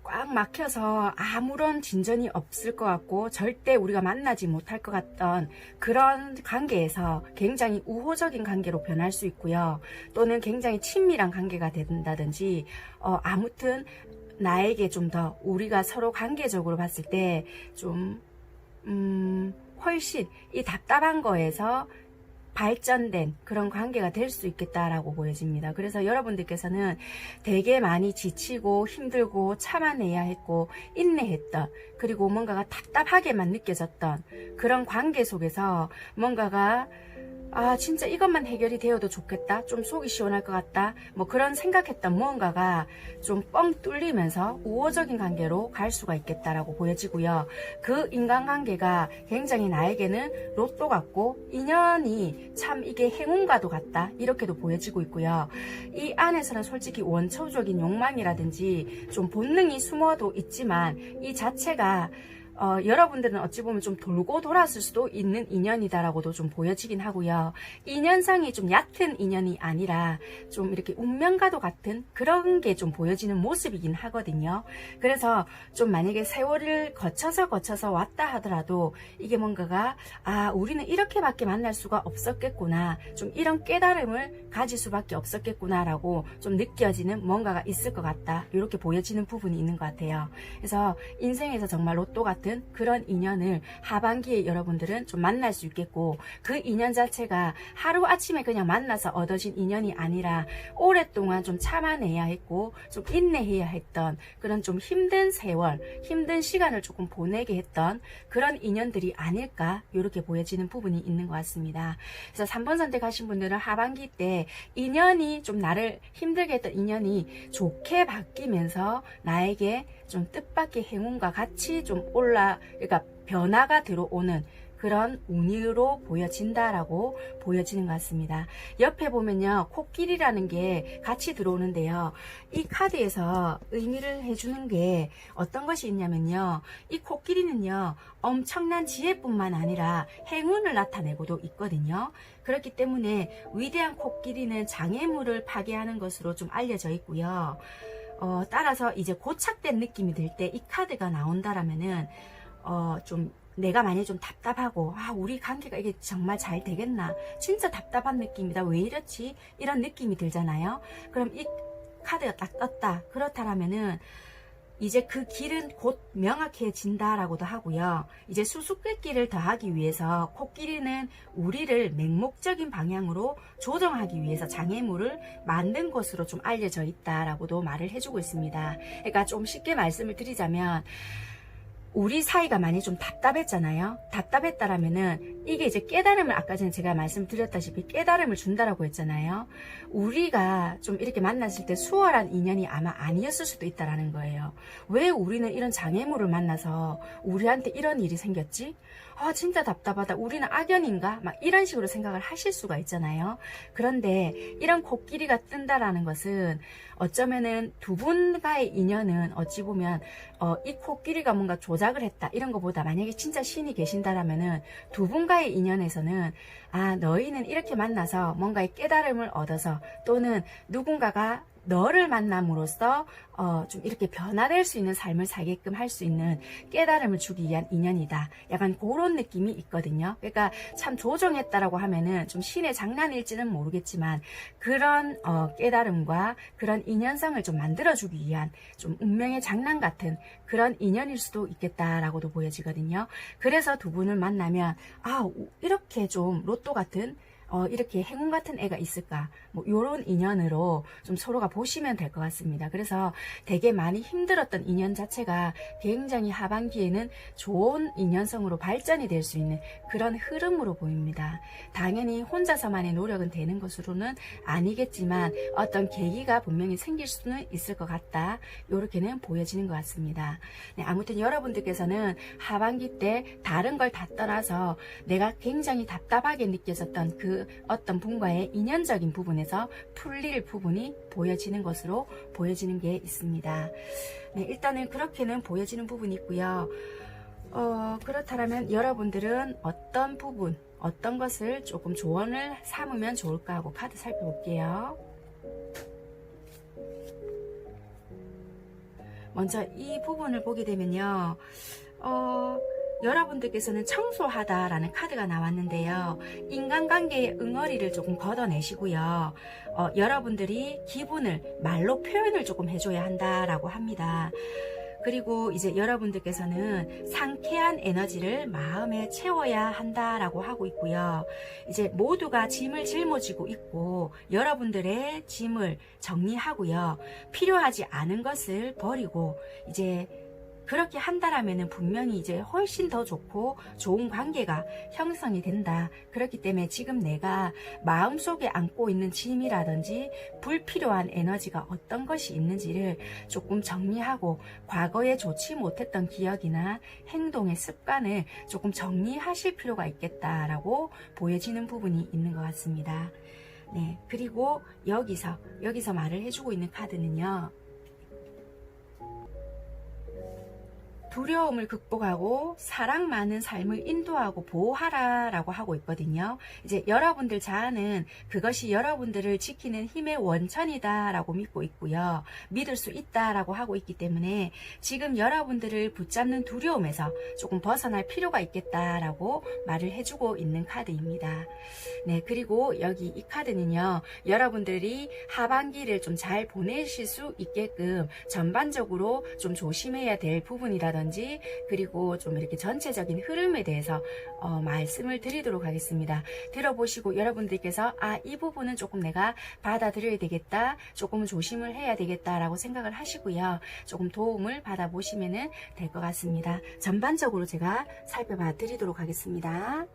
꽉 막혀서 아무런 진전이 없을 것 같고 절대 우리가 만나지 못할 것 같던 그런 관계에서 굉장히 우호적인 관계로 변할 수 있고요. 또는 굉장히 친밀한 관계가 된다든지, 아무튼 나에게 좀 더 우리가 서로 관계적으로 봤을 때 좀 훨씬 이 답답한 거에서 발전된 그런 관계가 될 수 있겠다라고 보여집니다. 그래서 여러분들께서는 되게 많이 지치고 힘들고 참아내야 했고 인내했던, 그리고 뭔가가 답답하게만 느껴졌던 그런 관계 속에서 뭔가가 진짜 이것만 해결이 되어도 좋겠다, 좀 속이 시원할 것 같다, 뭐 그런 생각했던 무언가가 좀 뻥 뚫리면서 우호적인 관계로 갈 수가 있겠다라고 보여지고요. 그 인간관계가 굉장히 나에게는 로또 같고 인연이 참 이게 행운과도 같다, 이렇게도 보여지고 있고요. 이 안에서는 솔직히 원초적인 욕망이라든지 좀 본능이 숨어도 있지만 이 자체가 여러분들은 어찌 보면 좀 돌고 돌았을 수도 있는 인연이다라고도 좀 보여지긴 하고요. 인연상이 좀 얕은 인연이 아니라 좀 이렇게 운명과도 같은 그런 게 좀 보여지는 모습이긴 하거든요. 그래서 좀 만약에 세월을 거쳐서 왔다 하더라도 이게 뭔가가 우리는 이렇게밖에 만날 수가 없었겠구나, 좀 이런 깨달음을 가질 수밖에 없었겠구나 라고 좀 느껴지는 뭔가가 있을 것 같다, 이렇게 보여지는 부분이 있는 것 같아요. 그래서 인생에서 정말 로또 같은 같은 그런 인연을 하반기에 여러분들은 좀 만날 수 있겠고, 그 인연 자체가 하루아침에 그냥 만나서 얻어진 인연이 아니라 오랫동안 좀 참아내야 했고 좀 인내해야 했던 그런 좀 힘든 세월, 힘든 시간을 조금 보내게 했던 그런 인연들이 아닐까, 이렇게 보여지는 부분이 있는 것 같습니다. 그래서 3번 선택하신 분들은 하반기 때 인연이 좀 나를 힘들게 했던 인연이 좋게 바뀌면서 나에게 좀 뜻밖의 행운과 같이 좀 그러니까 변화가 들어오는 그런 운으로 보여진다라고 보여지는 것 같습니다. 옆에 보면요, 코끼리라는 게 같이 들어오는데요. 이 카드에서 의미를 해주는 게 어떤 것이 있냐면요, 이 코끼리는요, 엄청난 지혜뿐만 아니라 행운을 나타내고도 있거든요. 그렇기 때문에 위대한 코끼리는 장애물을 파괴하는 것으로 좀 알려져 있고요. 따라서 이제 고착된 느낌이 들 때 이 카드가 나온다라면은 좀 내가 만약에 좀 답답하고, 우리 관계가 이게 정말 잘 되겠나, 진짜 답답한 느낌이다, 왜 이렇지, 이런 느낌이 들잖아요. 그럼 이 카드가 딱 떴다, 그렇다라면은 이제 그 길은 곧 명확해진다라고도 하고요. 이제 수수께끼를 더하기 위해서 코끼리는 우리를 맹목적인 방향으로 조정하기 위해서 장애물을 만든 것으로 좀 알려져 있다라고도 말을 해주고 있습니다. 그러니까 좀 쉽게 말씀을 드리자면, 우리 사이가 많이 좀 답답했잖아요. 답답했다라면은 이게 이제 깨달음을, 아까 전에 제가 말씀드렸다시피 깨달음을 준다라고 했잖아요. 우리가 좀 이렇게 만났을 때 수월한 인연이 아마 아니었을 수도 있다라는 거예요. 왜 우리는 이런 장애물을 만나서 우리한테 이런 일이 생겼지? 진짜 답답하다, 우리는 악연인가? 막 이런 식으로 생각을 하실 수가 있잖아요. 그런데 이런 코끼리가 뜬다라는 것은 어쩌면은 두 분과의 인연은 어찌 보면 이 코끼리가 뭔가 조작을 했다 이런 것보다, 만약에 진짜 신이 계신다라면은 두 분과의 인연에서는 너희는 이렇게 만나서 뭔가의 깨달음을 얻어서, 또는 누군가가 너를 만남으로써 좀 이렇게 변화될 수 있는 삶을 살게끔 할 수 있는 깨달음을 주기 위한 인연이다, 약간 그런 느낌이 있거든요. 그러니까 참 조정했다라고 하면은 좀 신의 장난일지는 모르겠지만, 그런 깨달음과 그런 인연성을 좀 만들어주기 위한 좀 운명의 장난 같은 그런 인연일 수도 있겠다라고도 보여지거든요. 그래서 두 분을 만나면 이렇게 좀 로또 같은 이렇게 행운 같은 애가 있을까, 뭐 요런 인연으로 좀 서로가 보시면 될 것 같습니다. 그래서 되게 많이 힘들었던 인연 자체가 굉장히 하반기에는 좋은 인연성으로 발전이 될 수 있는 그런 흐름으로 보입니다. 당연히 혼자서만의 노력은 되는 것으로는 아니겠지만 어떤 계기가 분명히 생길 수는 있을 것 같다, 요렇게는 보여지는 것 같습니다. 네, 아무튼 여러분들께서는 하반기 때 다른 걸 다 떠나서 내가 굉장히 답답하게 느껴졌던 그 어떤 분과의 인연적인 부분에서 풀릴 부분이 보여지는 것으로 보여지는 게 있습니다. 네, 일단은 그렇게는 보여지는 부분이 있고요. 그렇다면 여러분들은 어떤 부분, 어떤 것을 조금 조언을 삼으면 좋을까 하고 카드 살펴볼게요. 먼저 이 부분을 보게 되면요, 여러분들께서는 청소하다라는 카드가 나왔는데요. 인간관계의 응어리를 조금 걷어내시고요. 여러분들이 기분을 말로 표현을 조금 해줘야 한다라고 합니다. 그리고 이제 여러분들께서는 상쾌한 에너지를 마음에 채워야 한다라고 하고 있고요. 이제 모두가 짐을 짊어지고 있고 여러분들의 짐을 정리하고요. 필요하지 않은 것을 버리고 이제 그렇게 한다라면은 분명히 이제 훨씬 더 좋고 좋은 관계가 형성이 된다. 그렇기 때문에 지금 내가 마음속에 안고 있는 짐이라든지 불필요한 에너지가 어떤 것이 있는지를 조금 정리하고 과거에 좋지 못했던 기억이나 행동의 습관을 조금 정리하실 필요가 있겠다라고 보여지는 부분이 있는 것 같습니다. 네, 그리고 여기서 말을 해주고 있는 카드는요. 두려움을 극복하고 사랑 많은 삶을 인도하고 보호하라 라고 하고 있거든요. 이제 여러분들 자아는 그것이 여러분들을 지키는 힘의 원천이다 라고 믿고 있고요. 믿을 수 있다 라고 하고 있기 때문에 지금 여러분들을 붙잡는 두려움에서 조금 벗어날 필요가 있겠다 라고 말을 해주고 있는 카드입니다. 네, 그리고 여기 이 카드는요. 여러분들이 하반기를 좀 잘 보내실 수 있게끔 전반적으로 좀 조심해야 될 부분이라든지 건지, 그리고 좀 이렇게 전체적인 흐름에 대해서 말씀을 드리도록 하겠습니다. 들어보시고 여러분들께서 이 부분은 조금 내가 받아들여야 되겠다, 조금 조심을 해야 되겠다라고 생각을 하시고요. 조금 도움을 받아보시면 될 것 같습니다. 전반적으로 제가 살펴봐 드리도록 하겠습니다.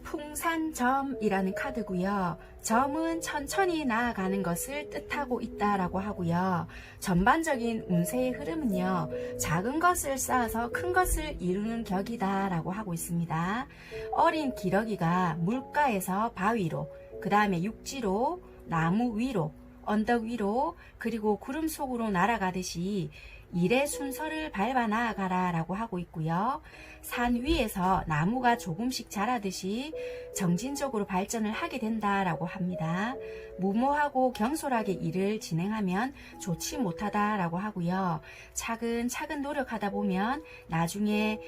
풍산점이라는 카드고요. 점은 천천히 나아가는 것을 뜻하고 있다라고 하고요. 전반적인 운세의 흐름은요, 작은 것을 쌓아서 큰 것을 이루는 격이다 라고 하고 있습니다. 어린 기러기가 물가에서 바위로, 그 다음에 육지로, 나무 위로, 언덕 위로, 그리고 구름 속으로 날아가듯이 일의 순서를 밟아 나아가라 라고 하고 있고요. 산 위에서 나무가 조금씩 자라듯이 정진적으로 발전을 하게 된다라고 합니다. 무모하고 경솔하게 일을 진행하면 좋지 못하다라고 하고요. 차근차근 노력하다 보면 나중에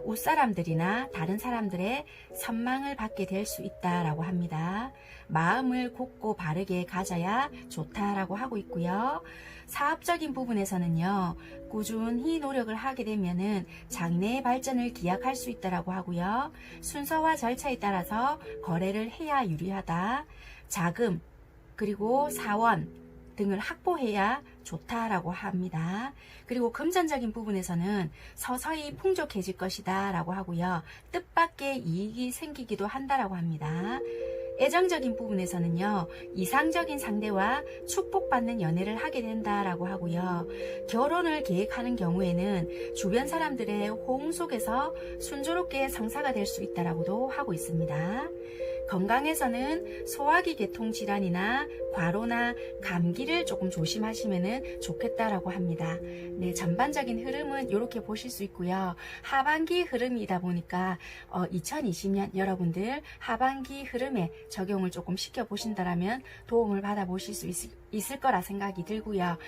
윗사람들이나 다른 사람들의 선망을 받게 될 수 있다라고 합니다. 마음을 굳고 바르게 가져야 좋다라고 하고 있고요. 사업적인 부분에서는요, 꾸준히 노력을 하게 되면은 장래의 발전을 기약할 수 있다라고 하고요. 순서와 절차에 따라서 거래를 해야 유리하다. 자금, 그리고 사원 등을 확보해야 좋다라고 합니다. 그리고 금전적인 부분에서는 서서히 풍족해질 것이다 라고 하고요. 뜻밖의 이익이 생기기도 한다라고 합니다. 애정적인 부분에서는요, 이상적인 상대와 축복받는 연애를 하게 된다라고 하고요. 결혼을 계획하는 경우에는 주변 사람들의 호응 속에서 순조롭게 성사가 될 수 있다라고도 하고 있습니다. 건강에서는 소화기 계통 질환이나 과로나 감기를 조금 조심하시면 좋겠다라고 합니다. 네, 전반적인 흐름은 이렇게 보실 수 있고요. 하반기 흐름이다 보니까 2020년 여러분들 하반기 흐름에 적용을 조금 시켜보신다면 도움을 받아보실 수 있을 거라 생각이 들고요.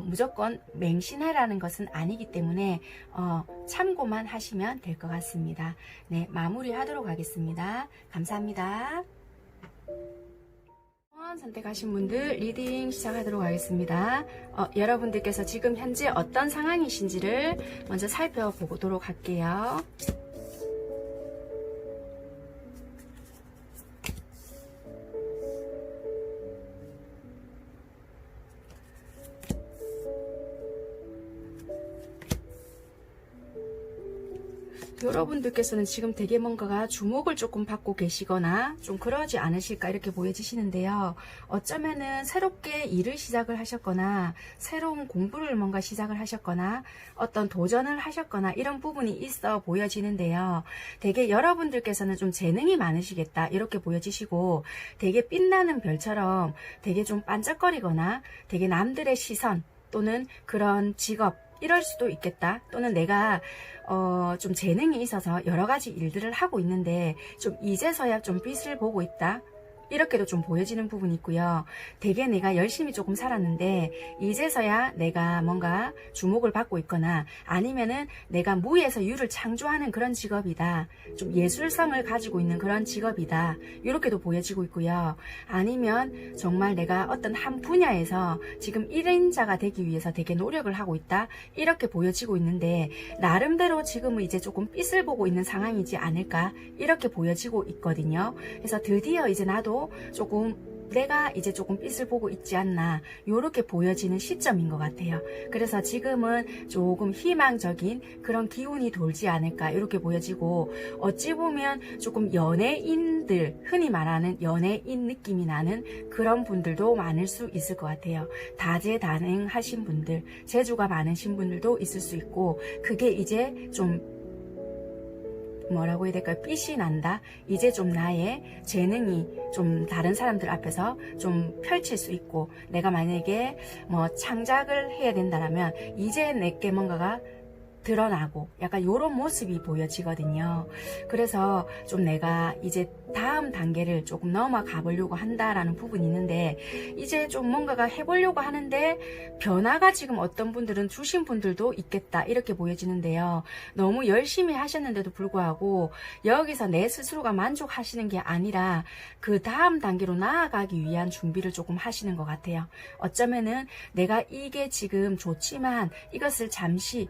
무조건 맹신하라는 것은 아니기 때문에 참고만 하시면 될 것 같습니다. 네, 마무리하도록 하겠습니다. 감사합니다. 선택하신 분들 리딩 시작하도록 하겠습니다. 여러분들께서 지금 현재 어떤 상황이신지를 먼저 살펴보도록 할게요. 여러분들께서는 지금 되게 뭔가가 주목을 조금 받고 계시거나 좀 그러지 않으실까 이렇게 보여지시는데요. 어쩌면은 새롭게 일을 시작을 하셨거나 새로운 공부를 뭔가 시작을 하셨거나 어떤 도전을 하셨거나 이런 부분이 있어 보여지는데요. 되게 여러분들께서는 좀 재능이 많으시겠다 이렇게 보여지시고 되게 빛나는 별처럼 되게 좀 반짝거리거나 되게 남들의 시선 또는 그런 직업 이럴 수도 있겠다. 또는 내가 좀 재능이 있어서 여러 가지 일들을 하고 있는데 좀 이제서야 좀 빛을 보고 있다. 이렇게도 좀 보여지는 부분이 있고요. 되게 내가 열심히 조금 살았는데 이제서야 내가 뭔가 주목을 받고 있거나 아니면은 내가 무에서 유를 창조하는 그런 직업이다. 좀 예술성을 가지고 있는 그런 직업이다. 이렇게도 보여지고 있고요. 아니면 정말 내가 어떤 한 분야에서 지금 1인자가 되기 위해서 되게 노력을 하고 있다. 이렇게 보여지고 있는데 나름대로 지금은 이제 조금 빛을 보고 있는 상황이지 않을까 이렇게 보여지고 있거든요. 그래서 드디어 이제 나도 조금 내가 이제 조금 빛을 보고 있지 않나 이렇게 보여지는 시점인 것 같아요. 그래서 지금은 조금 희망적인 그런 기운이 돌지 않을까 이렇게 보여지고 어찌 보면 조금 연예인들 흔히 말하는 연예인 느낌이 나는 그런 분들도 많을 수 있을 것 같아요. 다재다능하신 분들 재주가 많으신 분들도 있을 수 있고 그게 이제 좀 뭐라고 해야 될까요? 빛이 난다. 이제 좀 나의 재능이 좀 다른 사람들 앞에서 좀 펼칠 수 있고 내가 만약에 뭐 창작을 해야 된다면 이제 내게 뭔가가 드러나고 약간 요런 모습이 보여지거든요. 그래서 좀 내가 이제 다음 단계를 조금 넘어가 보려고 한다라는 부분이 있는데, 이제 좀 뭔가가 해보려고 하는데 변화가 지금 어떤 분들은 주신 분들도 있겠다 이렇게 보여지는데요. 너무 열심히 하셨는데도 불구하고 여기서 내 스스로가 만족하시는 게 아니라 그 다음 단계로 나아가기 위한 준비를 조금 하시는 것 같아요. 어쩌면은 내가 이게 지금 좋지만 이것을 잠시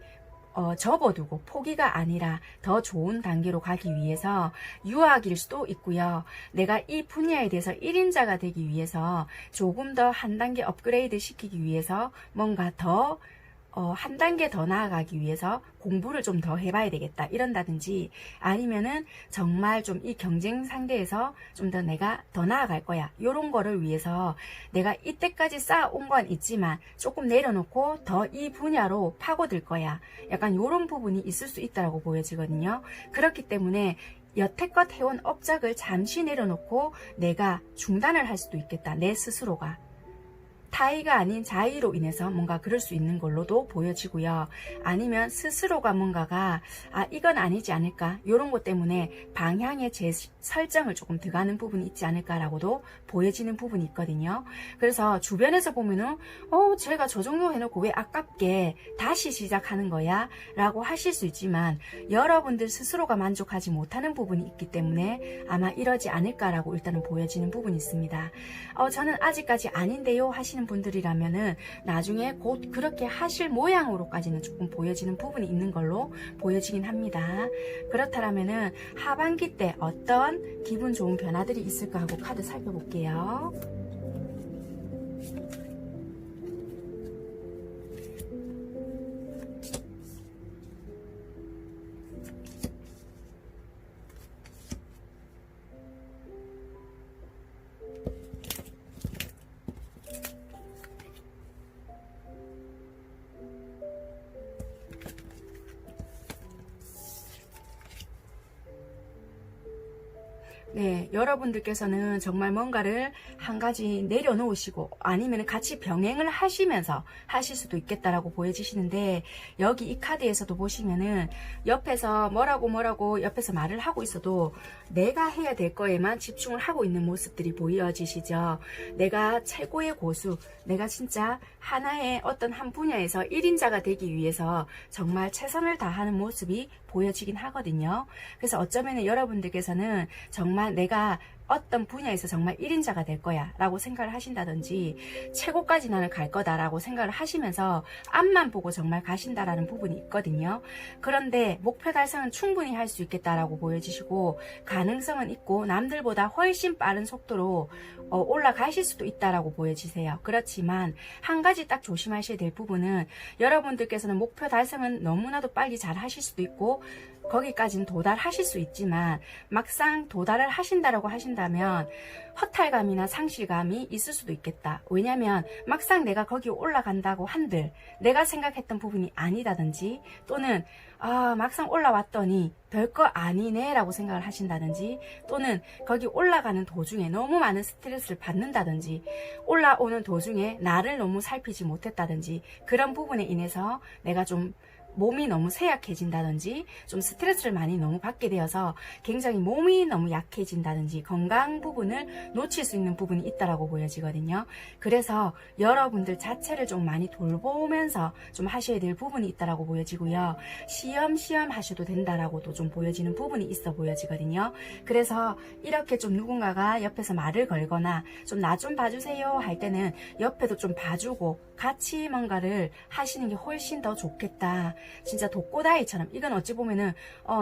접어두고 포기가 아니라 더 좋은 단계로 가기 위해서 유학일 수도 있고요. 내가 이 분야에 대해서 1인자가 되기 위해서 조금 더 한 단계 업그레이드 시키기 위해서 뭔가 더 한 단계 더 나아가기 위해서 공부를 좀 더 해봐야 되겠다 이런다든지, 아니면은 정말 좀 이 경쟁 상대에서 좀 더 내가 더 나아갈 거야 요런 거를 위해서 내가 이때까지 쌓아온 건 있지만 조금 내려놓고 더 이 분야로 파고들 거야, 약간 요런 부분이 있을 수 있다고 보여지거든요. 그렇기 때문에 여태껏 해온 업적을 잠시 내려놓고 내가 중단을 할 수도 있겠다. 내 스스로가 타의가 아닌 자의로 인해서 뭔가 그럴 수 있는 걸로도 보여지고요. 아니면 스스로가 뭔가가 이건 아니지 않을까, 이런 것 때문에 방향의 설정을 조금 들어가는 부분이 있지 않을까라고도 보여지는 부분이 있거든요. 그래서 주변에서 보면은 제가 저 정도 해놓고 왜 아깝게 다시 시작하는 거야? 라고 하실 수 있지만, 여러분들 스스로가 만족하지 못하는 부분이 있기 때문에 아마 이러지 않을까라고 일단은 보여지는 부분이 있습니다. 저는 아직까지 아닌데요 하시는 분들이라면은 나중에 곧 그렇게 하실 모양으로까지는 조금 보여지는 부분이 있는 걸로 보여지긴 합니다. 그렇다면은 하반기 때 어떤 기분 좋은 변화들이 있을까 하고 카드 살펴볼게요. 네, 여러분들께서는 정말 뭔가를 한 가지 내려놓으시고 아니면 같이 병행을 하시면서 하실 수도 있겠다라고 보여지시는데, 여기 이 카드에서도 보시면은 옆에서 뭐라고 옆에서 말을 하고 있어도 내가 해야 될 거에만 집중을 하고 있는 모습들이 보여지시죠. 내가 최고의 고수, 내가 진짜 하나의 어떤 한 분야에서 1인자가 되기 위해서 정말 최선을 다하는 모습이 보여지긴 하거든요. 그래서 어쩌면 여러분들께서는 정말 내가 어떤 분야에서 정말 1인자가 될 거야 라고 생각을 하신다든지, 최고까지 나는 갈 거다 라고 생각을 하시면서 앞만 보고 정말 가신다라는 부분이 있거든요. 그런데 목표 달성은 충분히 할 수 있겠다라고 보여지시고, 가능성은 있고 남들보다 훨씬 빠른 속도로 올라가실 수도 있다라고 보여지세요. 그렇지만 한 가지 딱 조심하셔야 될 부분은, 여러분들께서는 목표 달성은 너무나도 빨리 잘 하실 수도 있고 거기까지는 도달하실 수 있지만, 막상 도달을 하신다라고 하신다면 허탈감이나 상실감이 있을 수도 있겠다. 왜냐면 막상 내가 거기 올라간다고 한들 내가 생각했던 부분이 아니다든지, 또는 막상 올라왔더니 별거 아니네 라고 생각을 하신다든지, 또는 거기 올라가는 도중에 너무 많은 스트레스를 받는다든지, 올라오는 도중에 나를 너무 살피지 못했다든지, 그런 부분에 인해서 내가 좀 몸이 너무 쇠약해진다든지, 좀 스트레스를 많이 너무 받게 되어서 굉장히 몸이 너무 약해진다든지, 건강 부분을 놓칠 수 있는 부분이 있다라고 보여지거든요. 그래서 여러분들 자체를 좀 많이 돌보면서 좀 하셔야 될 부분이 있다라고 보여지고요. 시험시험 하셔도 된다라고도 좀 보여지는 부분이 있어 보여지거든요. 그래서 이렇게 좀 누군가가 옆에서 말을 걸거나 좀 나 좀 봐주세요 할 때는 옆에도 좀 봐주고 같이 뭔가를 하시는 게 훨씬 더 좋겠다. 진짜 독고다이처럼, 이건 어찌 보면은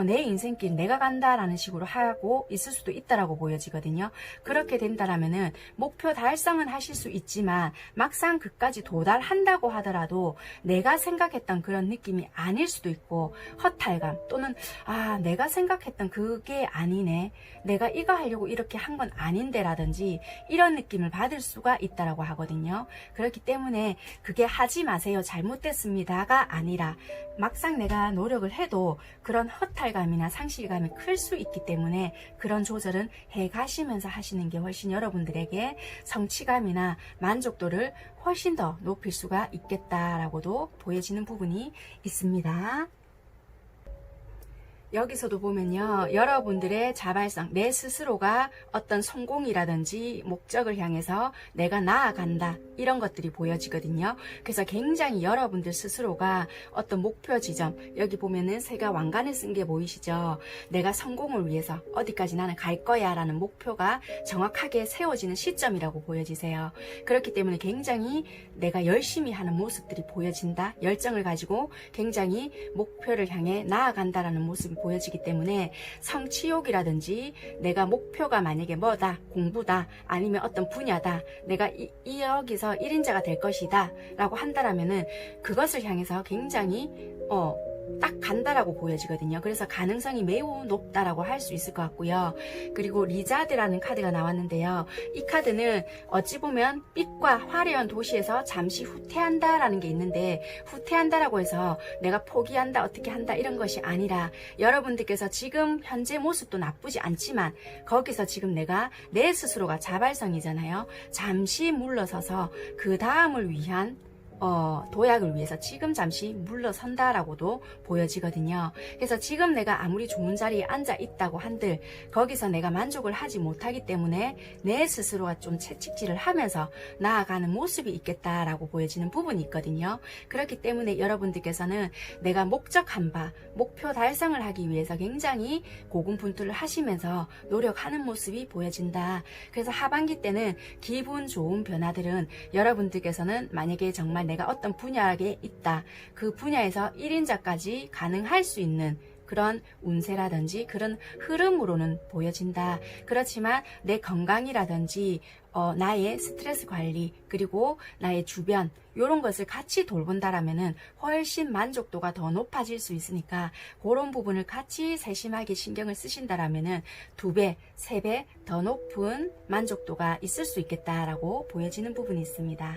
내 인생길 내가 간다라는 식으로 하고 있을 수도 있다라고 보여지거든요. 그렇게 된다라면은 목표 달성은 하실 수 있지만 막상 그까지 도달한다고 하더라도 내가 생각했던 그런 느낌이 아닐 수도 있고, 허탈감, 또는 내가 생각했던 그게 아니네, 내가 이거 하려고 이렇게 한 건 아닌데 라든지, 이런 느낌을 받을 수가 있다라고 하거든요. 그렇기 때문에 그게 하지 마세요, 잘못됐습니다가 아니라, 막상 내가 노력을 해도 그런 허탈감이나 상실감이 클 수 있기 때문에 그런 조절은 해 가시면서 하시는 게 훨씬 여러분들에게 성취감이나 만족도를 훨씬 더 높일 수가 있겠다라고도 보여지는 부분이 있습니다. 여기서도 보면요, 여러분들의 자발성, 내 스스로가 어떤 성공이라든지 목적을 향해서 내가 나아간다, 이런 것들이 보여지거든요. 그래서 굉장히 여러분들 스스로가 어떤 목표 지점, 여기 보면은 새가 왕관을 쓴 게 보이시죠? 내가 성공을 위해서 어디까지 나는 갈 거야 라는 목표가 정확하게 세워지는 시점이라고 보여지세요. 그렇기 때문에 굉장히 내가 열심히 하는 모습들이 보여진다, 열정을 가지고 굉장히 목표를 향해 나아간다라는 모습이 보여지기 때문에 성취욕이라든지 내가 목표가 만약에 뭐다, 공부다, 아니면 어떤 분야다, 내가 여기서 1인자가 될 것이다 라고 한다라면은 그것을 향해서 굉장히 딱 간다라고 보여지거든요. 그래서 가능성이 매우 높다라고 할 수 있을 것 같고요. 그리고 리자드라는 카드가 나왔는데요. 이 카드는 어찌 보면 빛과 화려한 도시에서 잠시 후퇴한다라는 게 있는데, 후퇴한다라고 해서 내가 포기한다, 어떻게 한다 이런 것이 아니라, 여러분들께서 지금 현재 모습도 나쁘지 않지만 거기서 지금 내가 내 스스로가 자발성이잖아요. 잠시 물러서서 그 다음을 위한 도약을 위해서 지금 잠시 물러선다라고도 보여지거든요. 그래서 지금 내가 아무리 좋은 자리에 앉아 있다고 한들 거기서 내가 만족을 하지 못하기 때문에 내 스스로가 좀 채찍질을 하면서 나아가는 모습이 있겠다라고 보여지는 부분이 있거든요. 그렇기 때문에 여러분들께서는 내가 목적한 바, 목표 달성을 하기 위해서 굉장히 고군분투를 하시면서 노력하는 모습이 보여진다. 그래서 하반기 때는 기분 좋은 변화들은 여러분들께서는 만약에 정말 내가 어떤 분야에 있다, 그 분야에서 1인자까지 가능할 수 있는 그런 운세라든지 그런 흐름으로는 보여진다. 그렇지만 내 건강이라든지 나의 스트레스 관리, 그리고 나의 주변, 이런 것을 같이 돌본다라면은 훨씬 만족도가 더 높아질 수 있으니까 그런 부분을 같이 세심하게 신경을 쓰신다라면은 2배, 3배 더 높은 만족도가 있을 수 있겠다라고 보여지는 부분이 있습니다.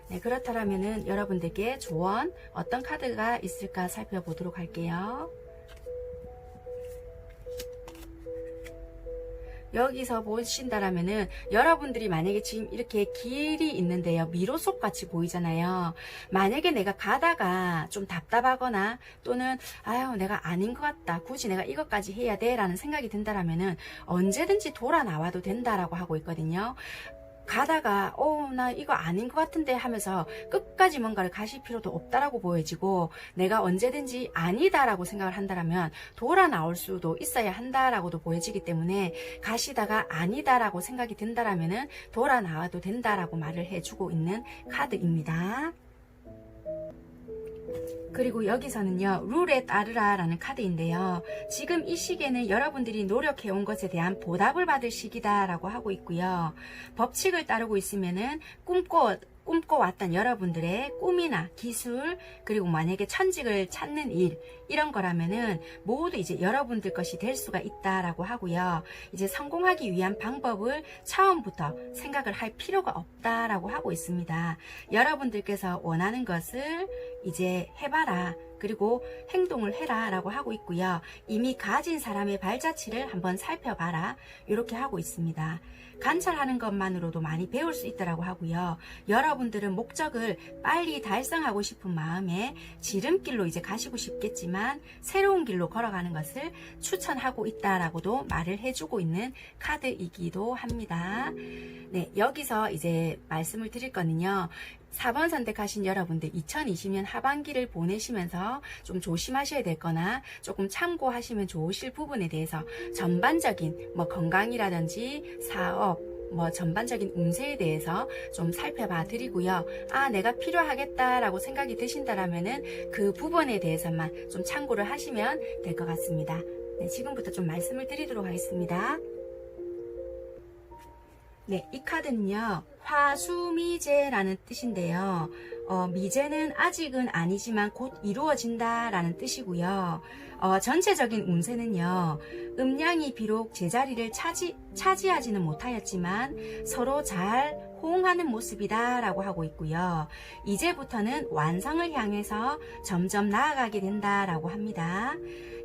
네, 그렇다면은 여러분들께 조언 어떤 카드가 있을까 살펴보도록 할게요. 여기서 보신다라면은 여러분들이 만약에 지금 이렇게 길이 있는데요, 미로속 같이 보이잖아요. 만약에 내가 가다가 좀 답답하거나 또는 아유 내가 아닌 것 같다, 굳이 내가 이것까지 해야 돼 라는 생각이 든다라면은 언제든지 돌아 나와도 된다라고 하고 있거든요. 가다가 나 이거 아닌 것 같은데 하면서 끝까지 뭔가를 가실 필요도 없다라고 보여지고, 내가 언제든지 아니다라고 생각을 한다라면 돌아 나올 수도 있어야 한다라고도 보여지기 때문에 가시다가 아니다라고 생각이 든다라면은 돌아 나와도 된다라고 말을 해주고 있는 카드입니다. 그리고 여기서는요, 룰에 따르라 라는 카드인데요, 지금 이 시기에는 여러분들이 노력해온 것에 대한 보답을 받을 시기다 라고 하고 있고요, 법칙을 따르고 있으면은 꿈꿔왔던 여러분들의 꿈이나 기술, 그리고 만약에 천직을 찾는 일, 이런 거라면은 모두 이제 여러분들 것이 될 수가 있다라고 하고요. 이제 성공하기 위한 방법을 처음부터 생각을 할 필요가 없다라고 하고 있습니다. 여러분들께서 원하는 것을 이제 해봐라, 그리고 행동을 해라 라고 하고 있고요. 이미 가진 사람의 발자취를 한번 살펴봐라, 이렇게 하고 있습니다. 관찰하는 것만으로도 많이 배울 수 있다라고 하고요. 여러분들은 목적을 빨리 달성하고 싶은 마음에 지름길로 이제 가시고 싶겠지만 새로운 길로 걸어가는 것을 추천하고 있다라고도 말을 해주고 있는 카드이기도 합니다. 네, 여기서 이제 말씀을 드릴 거는요, 4번 선택하신 여러분들 2020년 하반기를 보내시면서 좀 조심하셔야 될 거나 조금 참고하시면 좋으실 부분에 대해서 전반적인 건강이라든지 사업, 전반적인 운세에 대해서 좀 살펴봐 드리고요. 내가 필요하겠다라고 생각이 드신다라면은 그 부분에 대해서만 좀 참고를 하시면 될 것 같습니다. 네, 지금부터 좀 말씀을 드리도록 하겠습니다. 네, 이 카드는요, 화수미제라는 뜻인데요. 미제는 아직은 아니지만 곧 이루어진다 라는 뜻이고요. 전체적인 운세는요, 음양이 비록 제자리를 차지하지는 못하였지만 서로 잘 호응하는 모습이다 라고 하고 있고요. 이제부터는 완성을 향해서 점점 나아가게 된다 라고 합니다.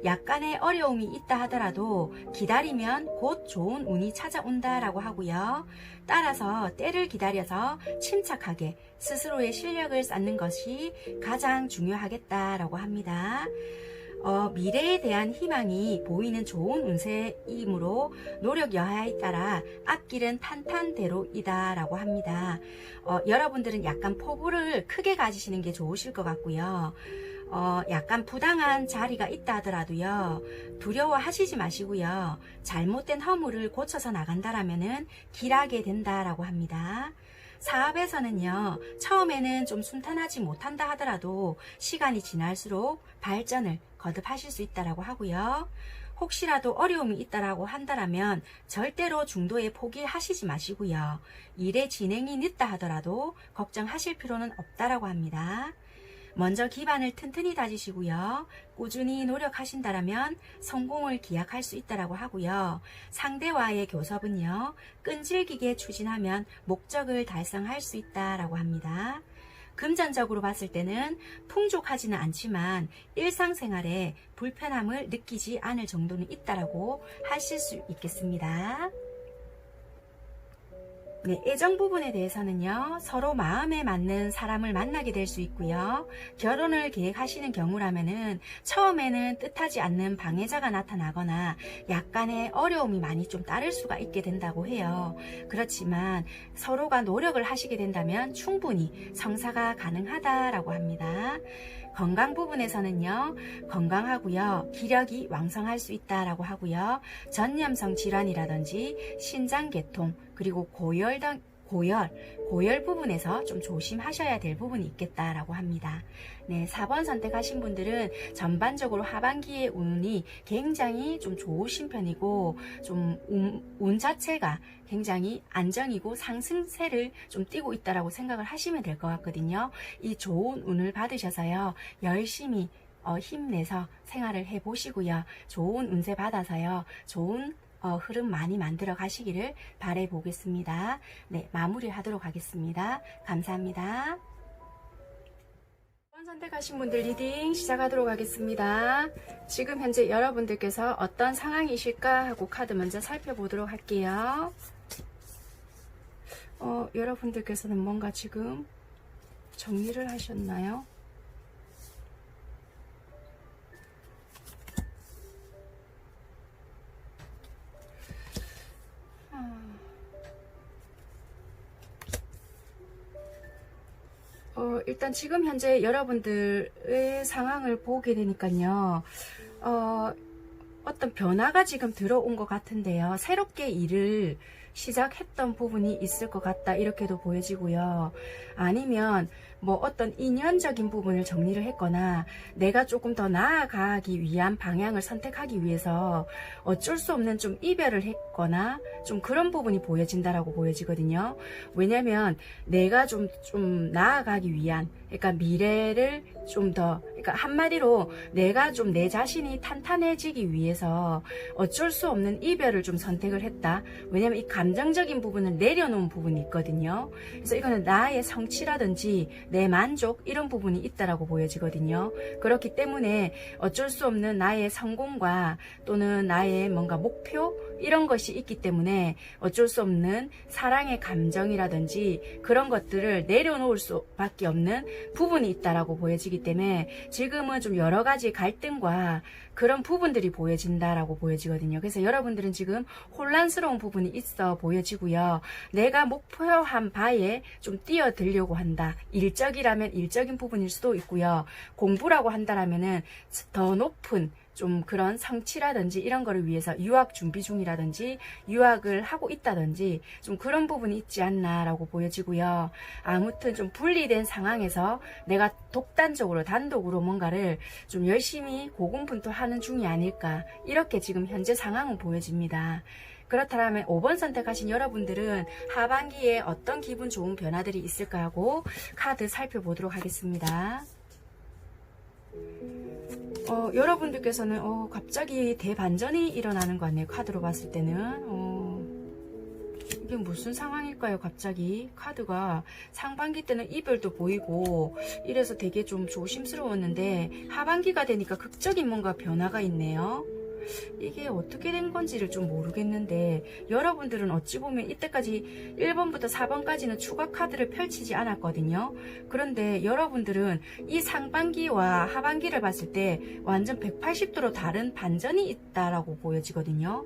약간의 어려움이 있다 하더라도 기다리면 곧 좋은 운이 찾아온다 라고 하고요. 따라서 때를 기다려서 침착하게 스스로의 실력을 쌓는 것이 가장 중요하겠다라고 합니다. 미래에 대한 희망이 보이는 좋은 운세이므로 노력 여하에 따라 앞길은 탄탄대로이다 라고 합니다. 여러분들은 약간 포부를 크게 가지시는 게 좋으실 것 같고요. 약간 부당한 자리가 있다 하더라도요, 두려워하시지 마시고요, 잘못된 허물을 고쳐서 나간다라면은 길하게 된다라고 합니다. 사업에서는요, 처음에는 좀 순탄하지 못한다 하더라도 시간이 지날수록 발전을 거듭하실 수 있다라고 하고요. 혹시라도 어려움이 있다라고 한다라면 절대로 중도에 포기하시지 마시고요. 일의 진행이 늦다 하더라도 걱정하실 필요는 없다라고 합니다. 먼저 기반을 튼튼히 다지시고요. 꾸준히 노력하신다라면 성공을 기약할 수 있다라고 하고요. 상대와의 교섭은요, 끈질기게 추진하면 목적을 달성할 수 있다라고 합니다. 금전적으로 봤을 때는 풍족하지는 않지만 일상생활에 불편함을 느끼지 않을 정도는 있다라고 하실 수 있겠습니다. 네, 애정 부분에 대해서는요, 서로 마음에 맞는 사람을 만나게 될 수 있고요. 결혼을 계획하시는 경우라면은 처음에는 뜻하지 않는 방해자가 나타나거나 약간의 어려움이 많이 좀 따를 수가 있게 된다고 해요. 그렇지만 서로가 노력을 하시게 된다면 충분히 성사가 가능하다라고 합니다. 건강 부분에서는요, 건강하고요, 기력이 왕성할 수 있다라고 하고요. 전염성 질환이라든지 신장계통, 그리고 고열 부분에서 좀 조심하셔야 될 부분이 있겠다라고 합니다. 네, 4번 선택하신 분들은 전반적으로 하반기의 운이 굉장히 좀 좋으신 편이고, 좀 운 자체가 굉장히 안정이고 상승세를 좀 띄고 있다라고 생각을 하시면 될 것 같거든요. 이 좋은 운을 받으셔서요, 열심히 힘내서 생활을 해보시고요. 좋은 운세 받아서요, 좋은 흐름 많이 만들어 가시기를 바래 보겠습니다. 네, 마무리 하도록 하겠습니다. 감사합니다. 선택하신 분들 리딩 시작하도록 하겠습니다. 지금 현재 여러분들께서 어떤 상황이실까 하고 카드 먼저 살펴보도록 할게요. 여러분들께서는 뭔가 지금 정리를 하셨나요? 일단 지금 현재 여러분들의 상황을 보게 되니까요, 어떤 변화가 지금 들어온 것 같은데요. 새롭게 일을 시작했던 부분이 있을 것 같다, 이렇게도 보여지고요. 아니면 뭐 어떤 인연적인 부분을 정리를 했거나 내가 조금 더 나아가기 위한 방향을 선택하기 위해서 어쩔 수 없는 좀 이별을 했거나 좀 그런 부분이 보여진다라고 보여지거든요. 왜냐면 내가 좀 나아가기 위한, 그러니까 미래를 좀 더, 그러니까 한마디로 내가 좀 내 자신이 탄탄해지기 위해서 어쩔 수 없는 이별을 좀 선택을 했다. 왜냐면 이 감정적인 부분을 내려놓은 부분이 있거든요. 그래서 이거는 나의 성취라든지 내 만족, 이런 부분이 있다라고 보여지거든요. 그렇기 때문에 어쩔 수 없는 나의 성공과 또는 나의 뭔가 목표, 이런 것이 있기 때문에 어쩔 수 없는 사랑의 감정이라든지 그런 것들을 내려놓을 수밖에 없는 부분이 있다라고 보여지기 때문에 지금은 좀 여러 가지 갈등과 그런 부분들이 보여진다라고 보여지거든요. 그래서 여러분들은 지금 혼란스러운 부분이 있어 보여지고요. 내가 목표한 바에 좀 뛰어들려고 한다. 일적이라면 일적인 부분일 수도 있고요. 공부라고 한다라면은 더 높은 좀 그런 성취라든지 이런 거를 위해서 유학 준비 중이라든지 유학을 하고 있다든지 좀 그런 부분이 있지 않나라고 보여지고요. 아무튼 좀 분리된 상황에서 내가 독단적으로 단독으로 뭔가를 좀 열심히 고군분투하는 중이 아닐까, 이렇게 지금 현재 상황은 보여집니다. 그렇다면 5번 선택하신 여러분들은 하반기에 어떤 기분 좋은 변화들이 있을까 하고 카드 살펴보도록 하겠습니다. 여러분들께서는 갑자기 대반전이 일어나는 것 같네요. 카드로 봤을 때는 이게 무슨 상황일까요? 갑자기 카드가 상반기 때는 이별도 보이고 이래서 되게 좀 조심스러웠는데 하반기가 되니까 극적인 뭔가 변화가 있네요. 이게 어떻게 된 건지를 좀 모르겠는데, 여러분들은 어찌 보면 이때까지 1번부터 4번까지는 추가 카드를 펼치지 않았거든요. 그런데 여러분들은 이 상반기와 하반기를 봤을 때 완전 180도로 다른 반전이 있다라고 보여지거든요.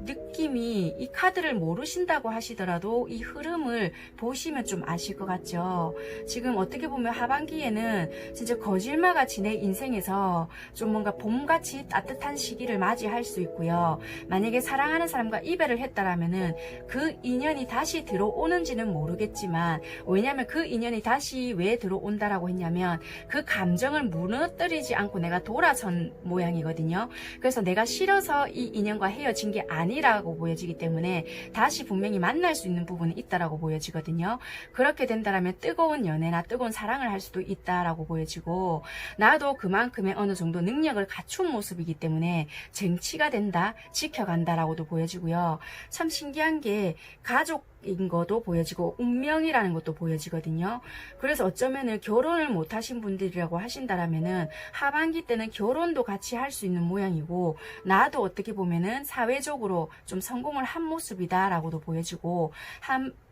느낌이, 이 카드를 모르신다고 하시더라도 이 흐름을 보시면 좀 아실 것 같죠. 지금 어떻게 보면 하반기에는 진짜 거짓말같이 내 인생에서 좀 뭔가 봄같이 따뜻한 시기를 맞이할 수 있고요. 만약에 사랑하는 사람과 이별을 했다라면은 그 인연이 다시 들어오는지는 모르겠지만, 왜냐면 그 인연이 다시 왜 들어온다라고 했냐면 그 감정을 무너뜨리지 않고 내가 돌아선 모양이거든요. 그래서 내가 싫어서 이 인연과 헤어진 게 아니라고 보여지기 때문에 다시 분명히 만날 수 있는 부분이 있다라고 보여지거든요. 그렇게 된다면 뜨거운 연애나 뜨거운 사랑을 할 수도 있다라고 보여지고, 나도 그만큼의 어느 정도 능력을 갖춘 모습이기 때문에 쟁취가 된다, 지켜간다라고도 보여지고요. 참 신기한 게 가족인 것도 보여지고 운명이라는 것도 보여지거든요. 그래서 어쩌면은 결혼을 못 하신 분들이라고 하신다라면은 하반기 때는 결혼도 같이 할 수 있는 모양이고, 나도 어떻게 보면은 사회적으로 좀 성공을 한 모습이다라고도 보여지고,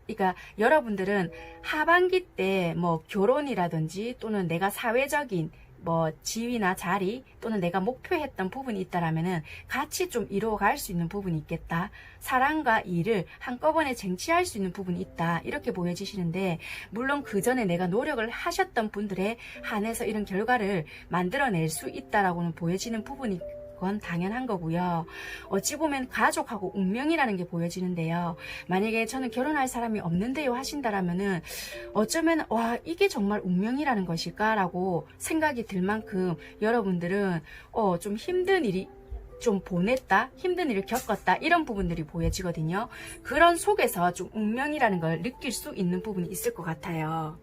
그러니까 여러분들은 하반기 때 뭐 결혼이라든지 또는 내가 사회적인 뭐 지위나 자리 또는 내가 목표했던 부분이 있다라면은 같이 좀 이루어갈 수 있는 부분이 있겠다. 사랑과 일을 한꺼번에 쟁취할 수 있는 부분이 있다. 이렇게 보여지시는데, 물론 그 전에 내가 노력을 하셨던 분들에 한해서 이런 결과를 만들어낼 수 있다라고는 보여지는 부분이 건 당연한 거고요. 어찌 보면 가족하고 운명이라는 게 보여지는데요. 만약에 저는 결혼할 사람이 없는데요 하신다라면은 어쩌면 와, 이게 정말 운명이라는 것일까라고 생각이 들 만큼 여러분들은 좀 힘든 일이 좀 보냈다, 힘든 일을 겪었다, 이런 부분들이 보여지거든요. 그런 속에서 좀 운명이라는 걸 느낄 수 있는 부분이 있을 것 같아요.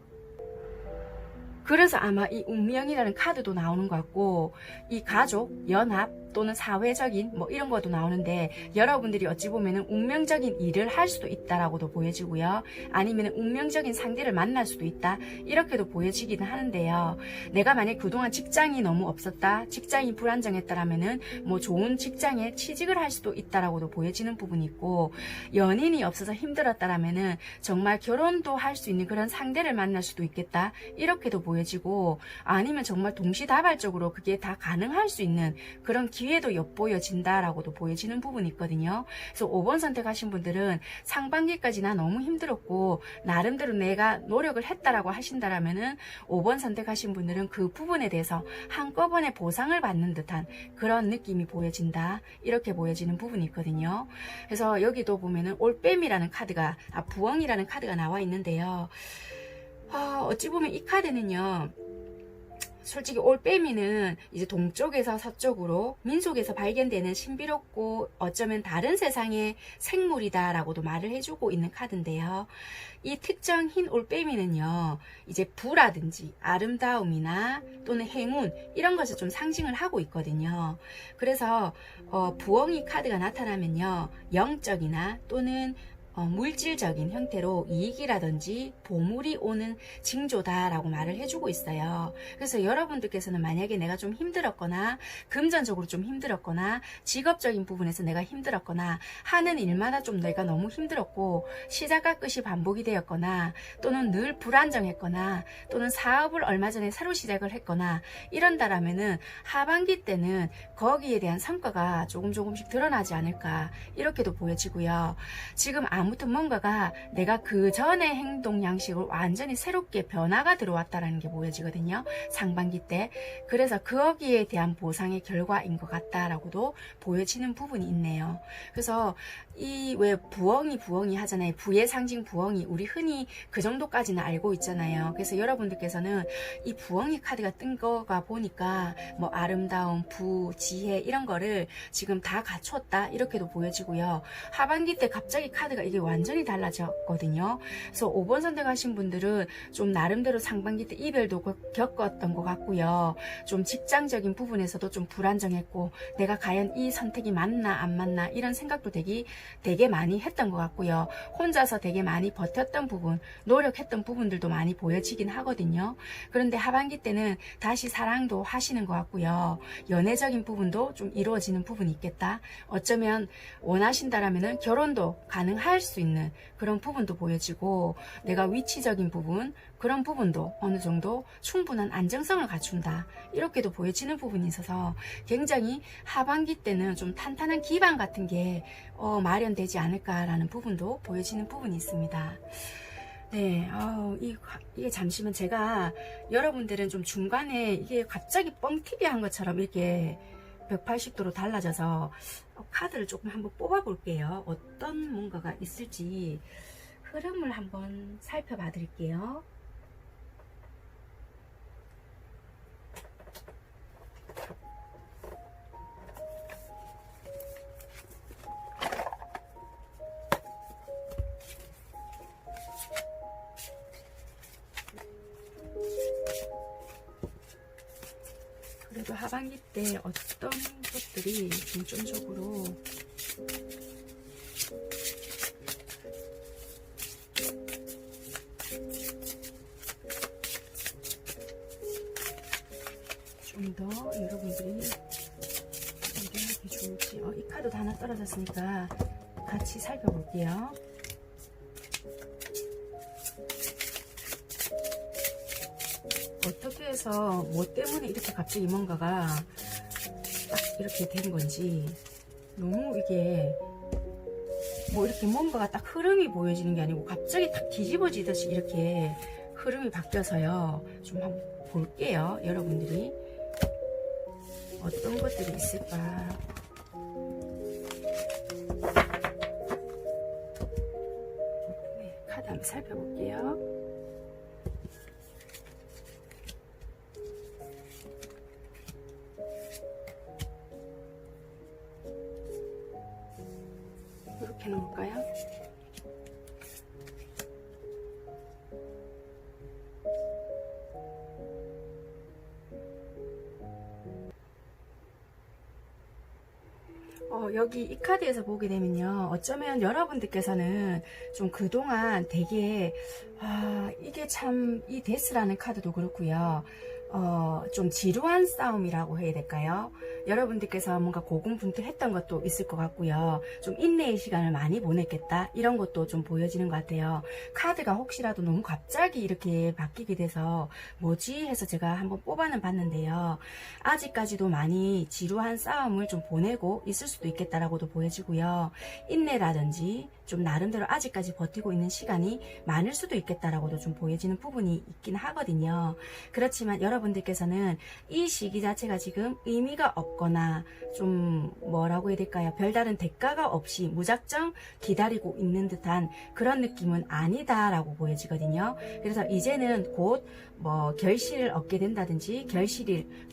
그래서 아마 이 운명이라는 카드도 나오는 것 같고, 이 가족, 연합 또는 사회적인 뭐 이런 것도 나오는데, 여러분들이 어찌 보면은 운명적인 일을 할 수도 있다라고도 보여지고요. 아니면 운명적인 상대를 만날 수도 있다, 이렇게도 보여지기는 하는데요. 내가 만약 그동안 직장이 너무 없었다, 직장이 불안정했다라면은 뭐 좋은 직장에 취직을 할 수도 있다라고도 보여지는 부분이 있고, 연인이 없어서 힘들었다라면은 정말 결혼도 할 수 있는 그런 상대를 만날 수도 있겠다, 이렇게도 보여지고, 아니면 정말 동시다발적으로 그게 다 가능할 수 있는 그런 기회도 엿보여진다라고도 보여지는 부분이 있거든요. 그래서 5번 선택하신 분들은 상반기까지 나 너무 힘들었고 나름대로 내가 노력을 했다라고 하신다라면은 5번 선택하신 분들은 그 부분에 대해서 한꺼번에 보상을 받는 듯한 그런 느낌이 보여진다, 이렇게 보여지는 부분이 있거든요. 그래서 여기도 보면은 올빼미라는 카드가, 부엉이라는 카드가 나와 있는데요. 어찌 보면 이 카드는요, 솔직히 올빼미는 이제 동쪽에서 서쪽으로 민속에서 발견되는 신비롭고 어쩌면 다른 세상의 생물이다라고도 말을 해주고 있는 카드인데요. 이 특정 흰 올빼미는요, 이제 부라든지 아름다움이나 또는 행운, 이런 것을 좀 상징을 하고 있거든요. 그래서 부엉이 카드가 나타나면요, 영적이나 또는 물질적인 형태로 이익이라든지 보물이 오는 징조다라고 말을 해주고 있어요. 그래서 여러분들께서는 만약에 내가 좀 힘들었거나 금전적으로 좀 힘들었거나 직업적인 부분에서 내가 힘들었거나 하는 일마다 좀 내가 너무 힘들었고 시작과 끝이 반복이 되었거나 또는 늘 불안정했거나 또는 사업을 얼마 전에 새로 시작을 했거나 이런다라면은 하반기 때는 거기에 대한 성과가 조금씩 드러나지 않을까, 이렇게도 보여지고요. 지금 아무튼 뭔가가 내가 그 전의 행동 양식을 완전히 새롭게 변화가 들어왔다는 게 보여지거든요, 상반기 때. 그래서 거기에 대한 보상의 결과인 것 같다라고도 보여지는 부분이 있네요. 그래서 이 왜 부엉이 하잖아요. 부의 상징 부엉이, 우리 흔히 그 정도까지는 알고 있잖아요. 그래서 여러분들께서는 이 부엉이 카드가 뜬 거가 보니까 뭐 아름다움, 부, 지혜, 이런 거를 지금 다 갖췄다, 이렇게도 보여지고요. 하반기 때 갑자기 카드가 되게 완전히 달라졌거든요. 그래서 5번 선택하신 분들은 좀 나름대로 상반기 때 이별도 겪었던 것 같고요. 좀 직장적인 부분에서도 좀 불안정했고 내가 과연 이 선택이 맞나 안 맞나 이런 생각도 되게 많이 했던 것 같고요. 혼자서 되게 많이 버텼던 부분, 노력했던 부분들도 많이 보여지긴 하거든요. 그런데 하반기 때는 다시 사랑도 하시는 것 같고요. 연애적인 부분도 좀 이루어지는 부분이 있겠다. 어쩌면 원하신다라면 결혼도 가능할 수 있는 그런 부분도 보여지고 내가 위치적인 부분 그런 부분도 어느 정도 충분한 안정성을 갖춘다 이렇게도 보여지는 부분이 있어서 굉장히 하반기 때는 좀 탄탄한 기반 같은 게 마련되지 않을까라는 부분도 보여지는 부분이 있습니다. 네, 이게 잠시만 제가 여러분들은 좀 중간에 이게 갑자기 뻥튀기한 것처럼 이렇게 180도로 달라져서 카드를 조금 한번 뽑아 볼게요. 어떤 뭔가가 있을지 흐름을 한번 살펴봐 드릴게요. 그래도 하반기 때 어떤 것들이 중점적으로 좀 더 여러분들이 견뎌하기 좋을지 이 카드도 하나 떨어졌으니까 같이 살펴볼게요. 어떻게 해서 뭐 때문에 이렇게 갑자기 뭔가가 딱 이렇게 된 건지 너무 이게 뭐 이렇게 뭔가가 딱 흐름이 보여지는 게 아니고 갑자기 딱 뒤집어지듯이 이렇게 흐름이 바뀌어서요. 좀 한번 볼게요. 여러분들이 어떤 것들이 있을까. 네, 카드 한번 살펴볼게요. 이렇게 놓을까요? 여기 이 카드에서 보게 되면요. 어쩌면 여러분들께서는 좀 그동안 되게 이게 참 이 데스라는 카드도 그렇고요. 좀 지루한 싸움이라고 해야 될까요? 여러분들께서 뭔가 고군분투했던 것도 있을 것 같고요. 좀 인내의 시간을 많이 보냈겠다 이런 것도 좀 보여지는 것 같아요. 카드가 혹시라도 너무 갑자기 이렇게 바뀌게 돼서 뭐지 해서 제가 한번 뽑아는 봤는데요. 아직까지도 많이 지루한 싸움을 좀 보내고 있을 수도 있겠다라고도 보여지고요. 인내라든지 좀 나름대로 아직까지 버티고 있는 시간이 많을 수도 있겠다라고도 좀 보여지는 부분이 있긴 하거든요. 그렇지만 여러분들께서는 이 시기 자체가 지금 의미가 없거나 좀 뭐라고 해야 될까요? 별다른 대가가 없이 무작정 기다리고 있는 듯한 그런 느낌은 아니다라고 보여지거든요. 그래서 이제는 곧 뭐 결실을 얻게 된다든지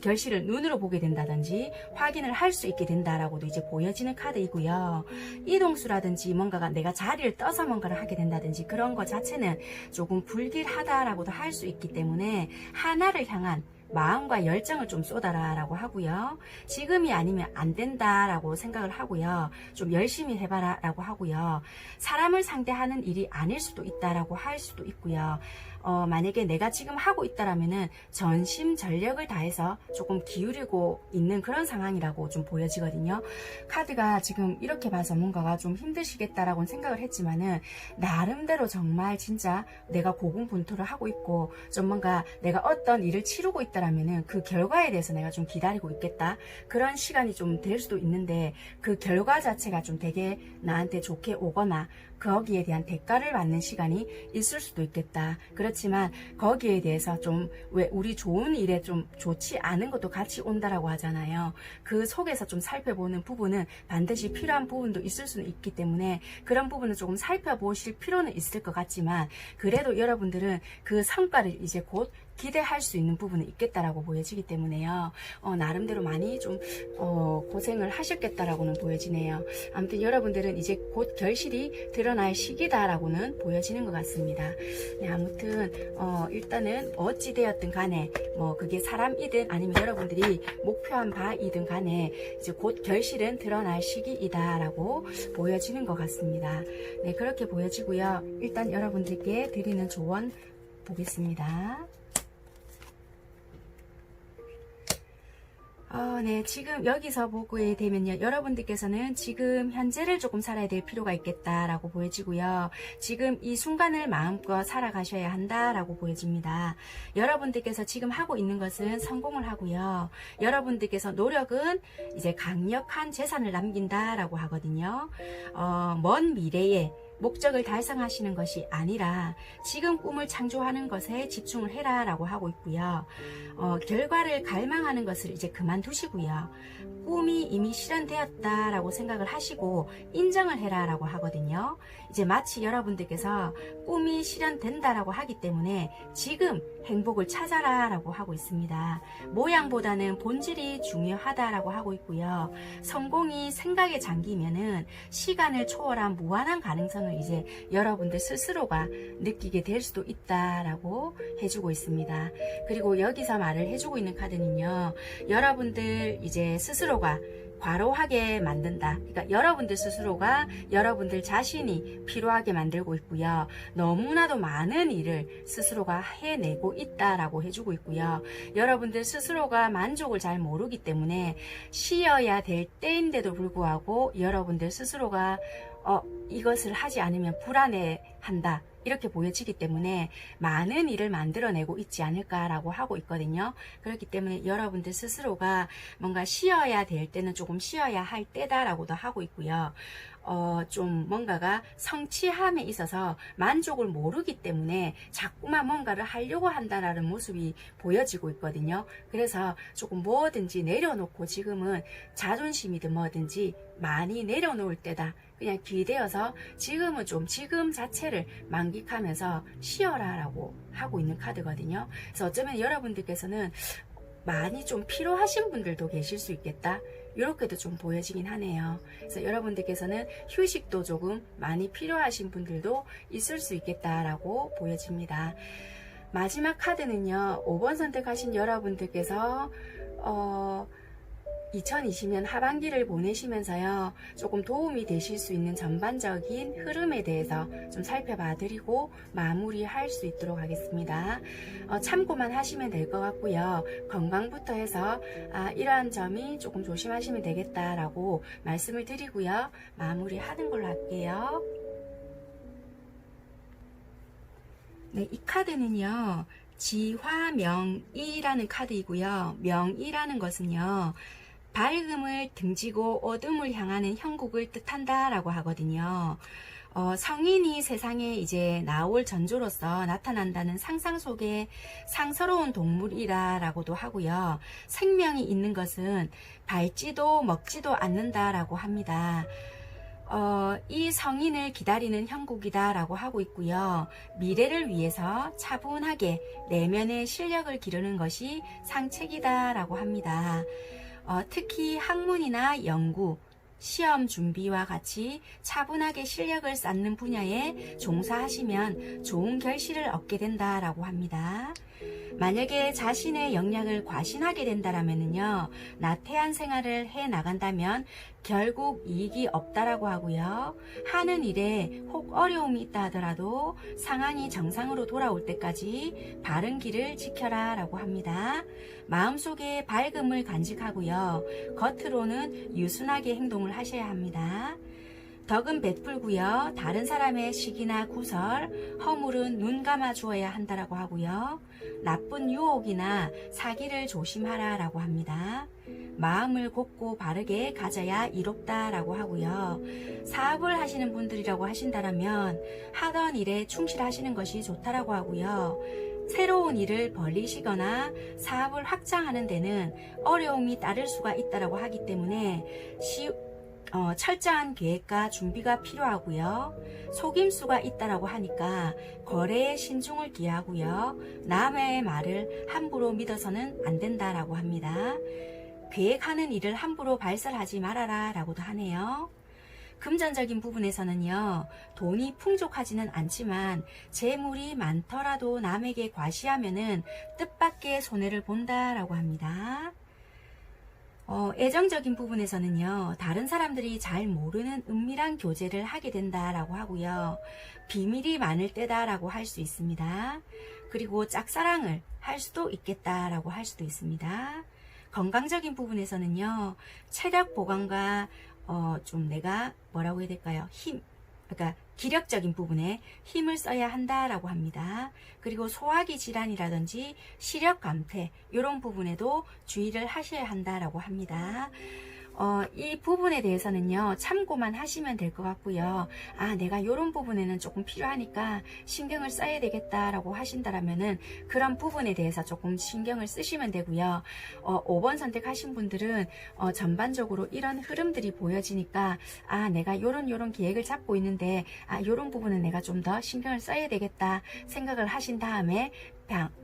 결실을 눈으로 보게 된다든지 확인을 할 수 있게 된다라고도 이제 보여지는 카드이고요. 이동수라든지 뭔가가 내가 자리를 떠서 뭔가를 하게 된다든지 그런 것 자체는 조금 불길하다라고도 할 수 있기 때문에 하나를 향한 마음과 열정을 좀 쏟아라 라고 하고요. 지금이 아니면 안 된다라고 생각을 하고요. 좀 열심히 해봐라 라고 하고요. 사람을 상대하는 일이 아닐 수도 있다라고 할 수도 있고요. 만약에 내가 지금 하고 있다라면은 전심전력을 다해서 조금 기울이고 있는 그런 상황이라고 좀 보여지거든요. 카드가 지금 이렇게 봐서 뭔가가 좀 힘드시겠다라고 생각을 했지만은 나름대로 정말 진짜 내가 고군분투를 하고 있고 좀 뭔가 내가 어떤 일을 치르고 있다라면은 그 결과에 대해서 내가 좀 기다리고 있겠다. 그런 시간이 좀 될 수도 있는데 그 결과 자체가 좀 되게 나한테 좋게 오거나 거기에 대한 대가를 받는 시간이 있을 수도 있겠다. 그렇지만 거기에 대해서 좀 왜 우리 좋은 일에 좀 좋지 않은 것도 같이 온다라고 하잖아요. 그 속에서 좀 살펴보는 부분은 반드시 필요한 부분도 있을 수는 있기 때문에 그런 부분을 조금 살펴보실 필요는 있을 것 같지만 그래도 여러분들은 그 성과를 이제 곧 기대할 수 있는 부분은 있겠다라고 보여지기 때문에요. 나름대로 많이 좀 고생을 하셨겠다라고는 보여지네요. 아무튼 여러분들은 이제 곧 결실이 드러날 시기다라고는 보여지는 것 같습니다. 네, 아무튼 일단은 어찌 되었든 간에 뭐 그게 사람이든 아니면 여러분들이 목표한 바이든 간에 이제 곧 결실은 드러날 시기이다라고 보여지는 것 같습니다. 네, 그렇게 보여지고요. 일단 여러분들께 드리는 조언 보겠습니다. 네, 지금 여기서 보게 되면요. 여러분들께서는 지금 현재를 조금 살아야 될 필요가 있겠다라고 보여지고요. 지금 이 순간을 마음껏 살아가셔야 한다라고 보여집니다. 여러분들께서 지금 하고 있는 것은 성공을 하고요. 여러분들께서 노력은 이제 강력한 재산을 남긴다라고 하거든요. 먼 미래에 목적을 달성하시는 것이 아니라 지금 꿈을 창조하는 것에 집중을 해라 라고 하고 있고요. 결과를 갈망하는 것을 이제 그만두시고요. 꿈이 이미 실현되었다라고 생각을 하시고 인정을 해라 라고 하거든요. 이제 마치 여러분들께서 꿈이 실현된다라고 하기 때문에 지금 행복을 찾아라 라고 하고 있습니다. 모양보다는 본질이 중요하다라고 하고 있고요. 성공이 생각에 잠기면은 시간을 초월한 무한한 가능성을 이제 여러분들 스스로가 느끼게 될 수도 있다라고 해주고 있습니다. 그리고 여기서 말을 해주고 있는 카드는요. 여러분들 이제 스스로가 과로하게 만든다. 그러니까 여러분들 스스로가 여러분들 자신이 피로하게 만들고 있고요. 너무나도 많은 일을 스스로가 해내고 있다라고 해주고 있고요. 여러분들 스스로가 만족을 잘 모르기 때문에 쉬어야 될 때인데도 불구하고 여러분들 스스로가 이것을 하지 않으면 불안해한다. 이렇게 보여지기 때문에 많은 일을 만들어내고 있지 않을까라고 하고 있거든요. 그렇기 때문에 여러분들 스스로가 뭔가 쉬어야 될 때는 조금 쉬어야 할 때다라고도 하고 있고요. 좀 뭔가가 성취함에 있어서 만족을 모르기 때문에 자꾸만 뭔가를 하려고 한다는 모습이 보여지고 있거든요. 그래서 조금 뭐든지 내려놓고 지금은 자존심이든 뭐든지 많이 내려놓을 때다. 그냥 기대어서 지금은 좀 지금 자체를 만끽하면서 쉬어라 라고 하고 있는 카드거든요. 그래서 어쩌면 여러분들께서는 많이 좀 피로하신 분들도 계실 수 있겠다. 이렇게도 좀 보여지긴 하네요. 그래서 여러분들께서는 휴식도 조금 많이 필요하신 분들도 있을 수 있겠다라고 보여집니다. 마지막 카드는요. 5번 선택하신 여러분들께서 2020년 하반기를 보내시면서요. 조금 도움이 되실 수 있는 전반적인 흐름에 대해서 좀 살펴봐 드리고 마무리할 수 있도록 하겠습니다. 참고만 하시면 될 것 같고요. 건강부터 해서 이러한 점이 조금 조심하시면 되겠다라고 말씀을 드리고요. 마무리하는 걸로 할게요. 네, 이 카드는요. 지화명이라는 카드이고요. 명이라는 것은요. 밝음을 등지고 어둠을 향하는 형국을 뜻한다라고 하거든요. 성인이 세상에 이제 나올 전조로서 나타난다는 상상 속에 상서로운 동물이라고도 하고요. 생명이 있는 것은 밟지도 먹지도 않는다라고 합니다. 이 성인을 기다리는 형국이다라고 하고 있고요. 미래를 위해서 차분하게 내면의 실력을 기르는 것이 상책이다라고 합니다. 특히 학문이나 연구, 시험 준비와 같이 차분하게 실력을 쌓는 분야에 종사하시면 좋은 결실을 얻게 된다라고 합니다. 만약에 자신의 역량을 과신하게 된다면요, 나태한 생활을 해 나간다면 결국 이익이 없다라고 하고요. 하는 일에 혹 어려움이 있다 하더라도 상황이 정상으로 돌아올 때까지 바른 길을 지켜라 라고 합니다. 마음속에 밝음을 간직하고요. 겉으로는 유순하게 행동을 하셔야 합니다. 덕은 베풀고요. 다른 사람의 시기나 구설, 허물은 눈 감아 주어야 한다라고 하고요. 나쁜 유혹이나 사기를 조심하라 라고 합니다. 마음을 곱고 바르게 가져야 이롭다라고 하고요. 사업을 하시는 분들이라고 하신다면 하던 일에 충실하시는 것이 좋다라고 하고요. 새로운 일을 벌리시거나 사업을 확장하는 데는 어려움이 따를 수가 있다라고 하기 때문에 철저한 계획과 준비가 필요하고요. 속임수가 있다라고 하니까 거래에 신중을 기하고요. 남의 말을 함부로 믿어서는 안 된다라고 합니다. 계획하는 일을 함부로 발설하지 말아라 라고도 하네요. 금전적인 부분에서는요, 돈이 풍족하지는 않지만 재물이 많더라도 남에게 과시하면은 뜻밖의 손해를 본다라고 합니다. 애정적인 부분에서는요, 다른 사람들이 잘 모르는 은밀한 교제를 하게 된다라고 하고요. 비밀이 많을 때다라고 할 수 있습니다. 그리고 짝사랑을 할 수도 있겠다라고 할 수도 있습니다. 건강적인 부분에서는요, 체력 보강과 좀 내가 뭐라고 해야 될까요? 그러니까 기력적인 부분에 힘을 써야 한다라고 합니다. 그리고 소화기 질환이라든지 시력 감퇴 이런 부분에도 주의를 하셔야 한다라고 합니다. 이 부분에 대해서는요, 참고만 하시면 될 것 같고요. 내가 이런 부분에는 조금 필요하니까 신경을 써야 되겠다라고 하신다라면은 그런 부분에 대해서 조금 신경을 쓰시면 되고요. 5번 선택하신 분들은 전반적으로 이런 흐름들이 보여지니까 내가 요런 계획을 잡고 있는데 요런 부분은 내가 좀 더 신경을 써야 되겠다 생각을 하신 다음에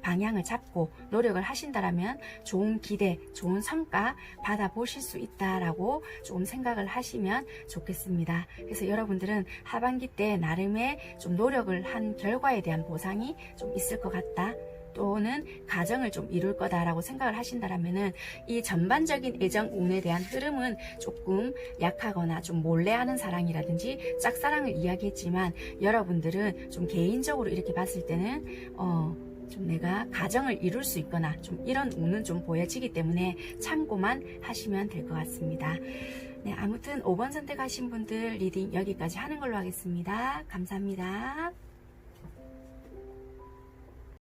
방향을 잡고 노력을 하신다라면 좋은 기대, 좋은 성과 받아보실 수 있다라고 조금 생각을 하시면 좋겠습니다. 그래서 여러분들은 하반기 때 나름의 좀 노력을 한 결과에 대한 보상이 좀 있을 것 같다. 또는 가정을 좀 이룰 거다라고 생각을 하신다라면은 이 전반적인 애정 운에 대한 흐름은 조금 약하거나 좀 몰래하는 사랑이라든지 짝사랑을 이야기했지만 여러분들은 좀 개인적으로 이렇게 봤을 때는 좀 내가 가정을 이룰 수 있거나 좀 이런 운은 좀 보여지기 때문에 참고만 하시면 될 것 같습니다. 네, 아무튼 5번 선택하신 분들 리딩 여기까지 하는 걸로 하겠습니다. 감사합니다.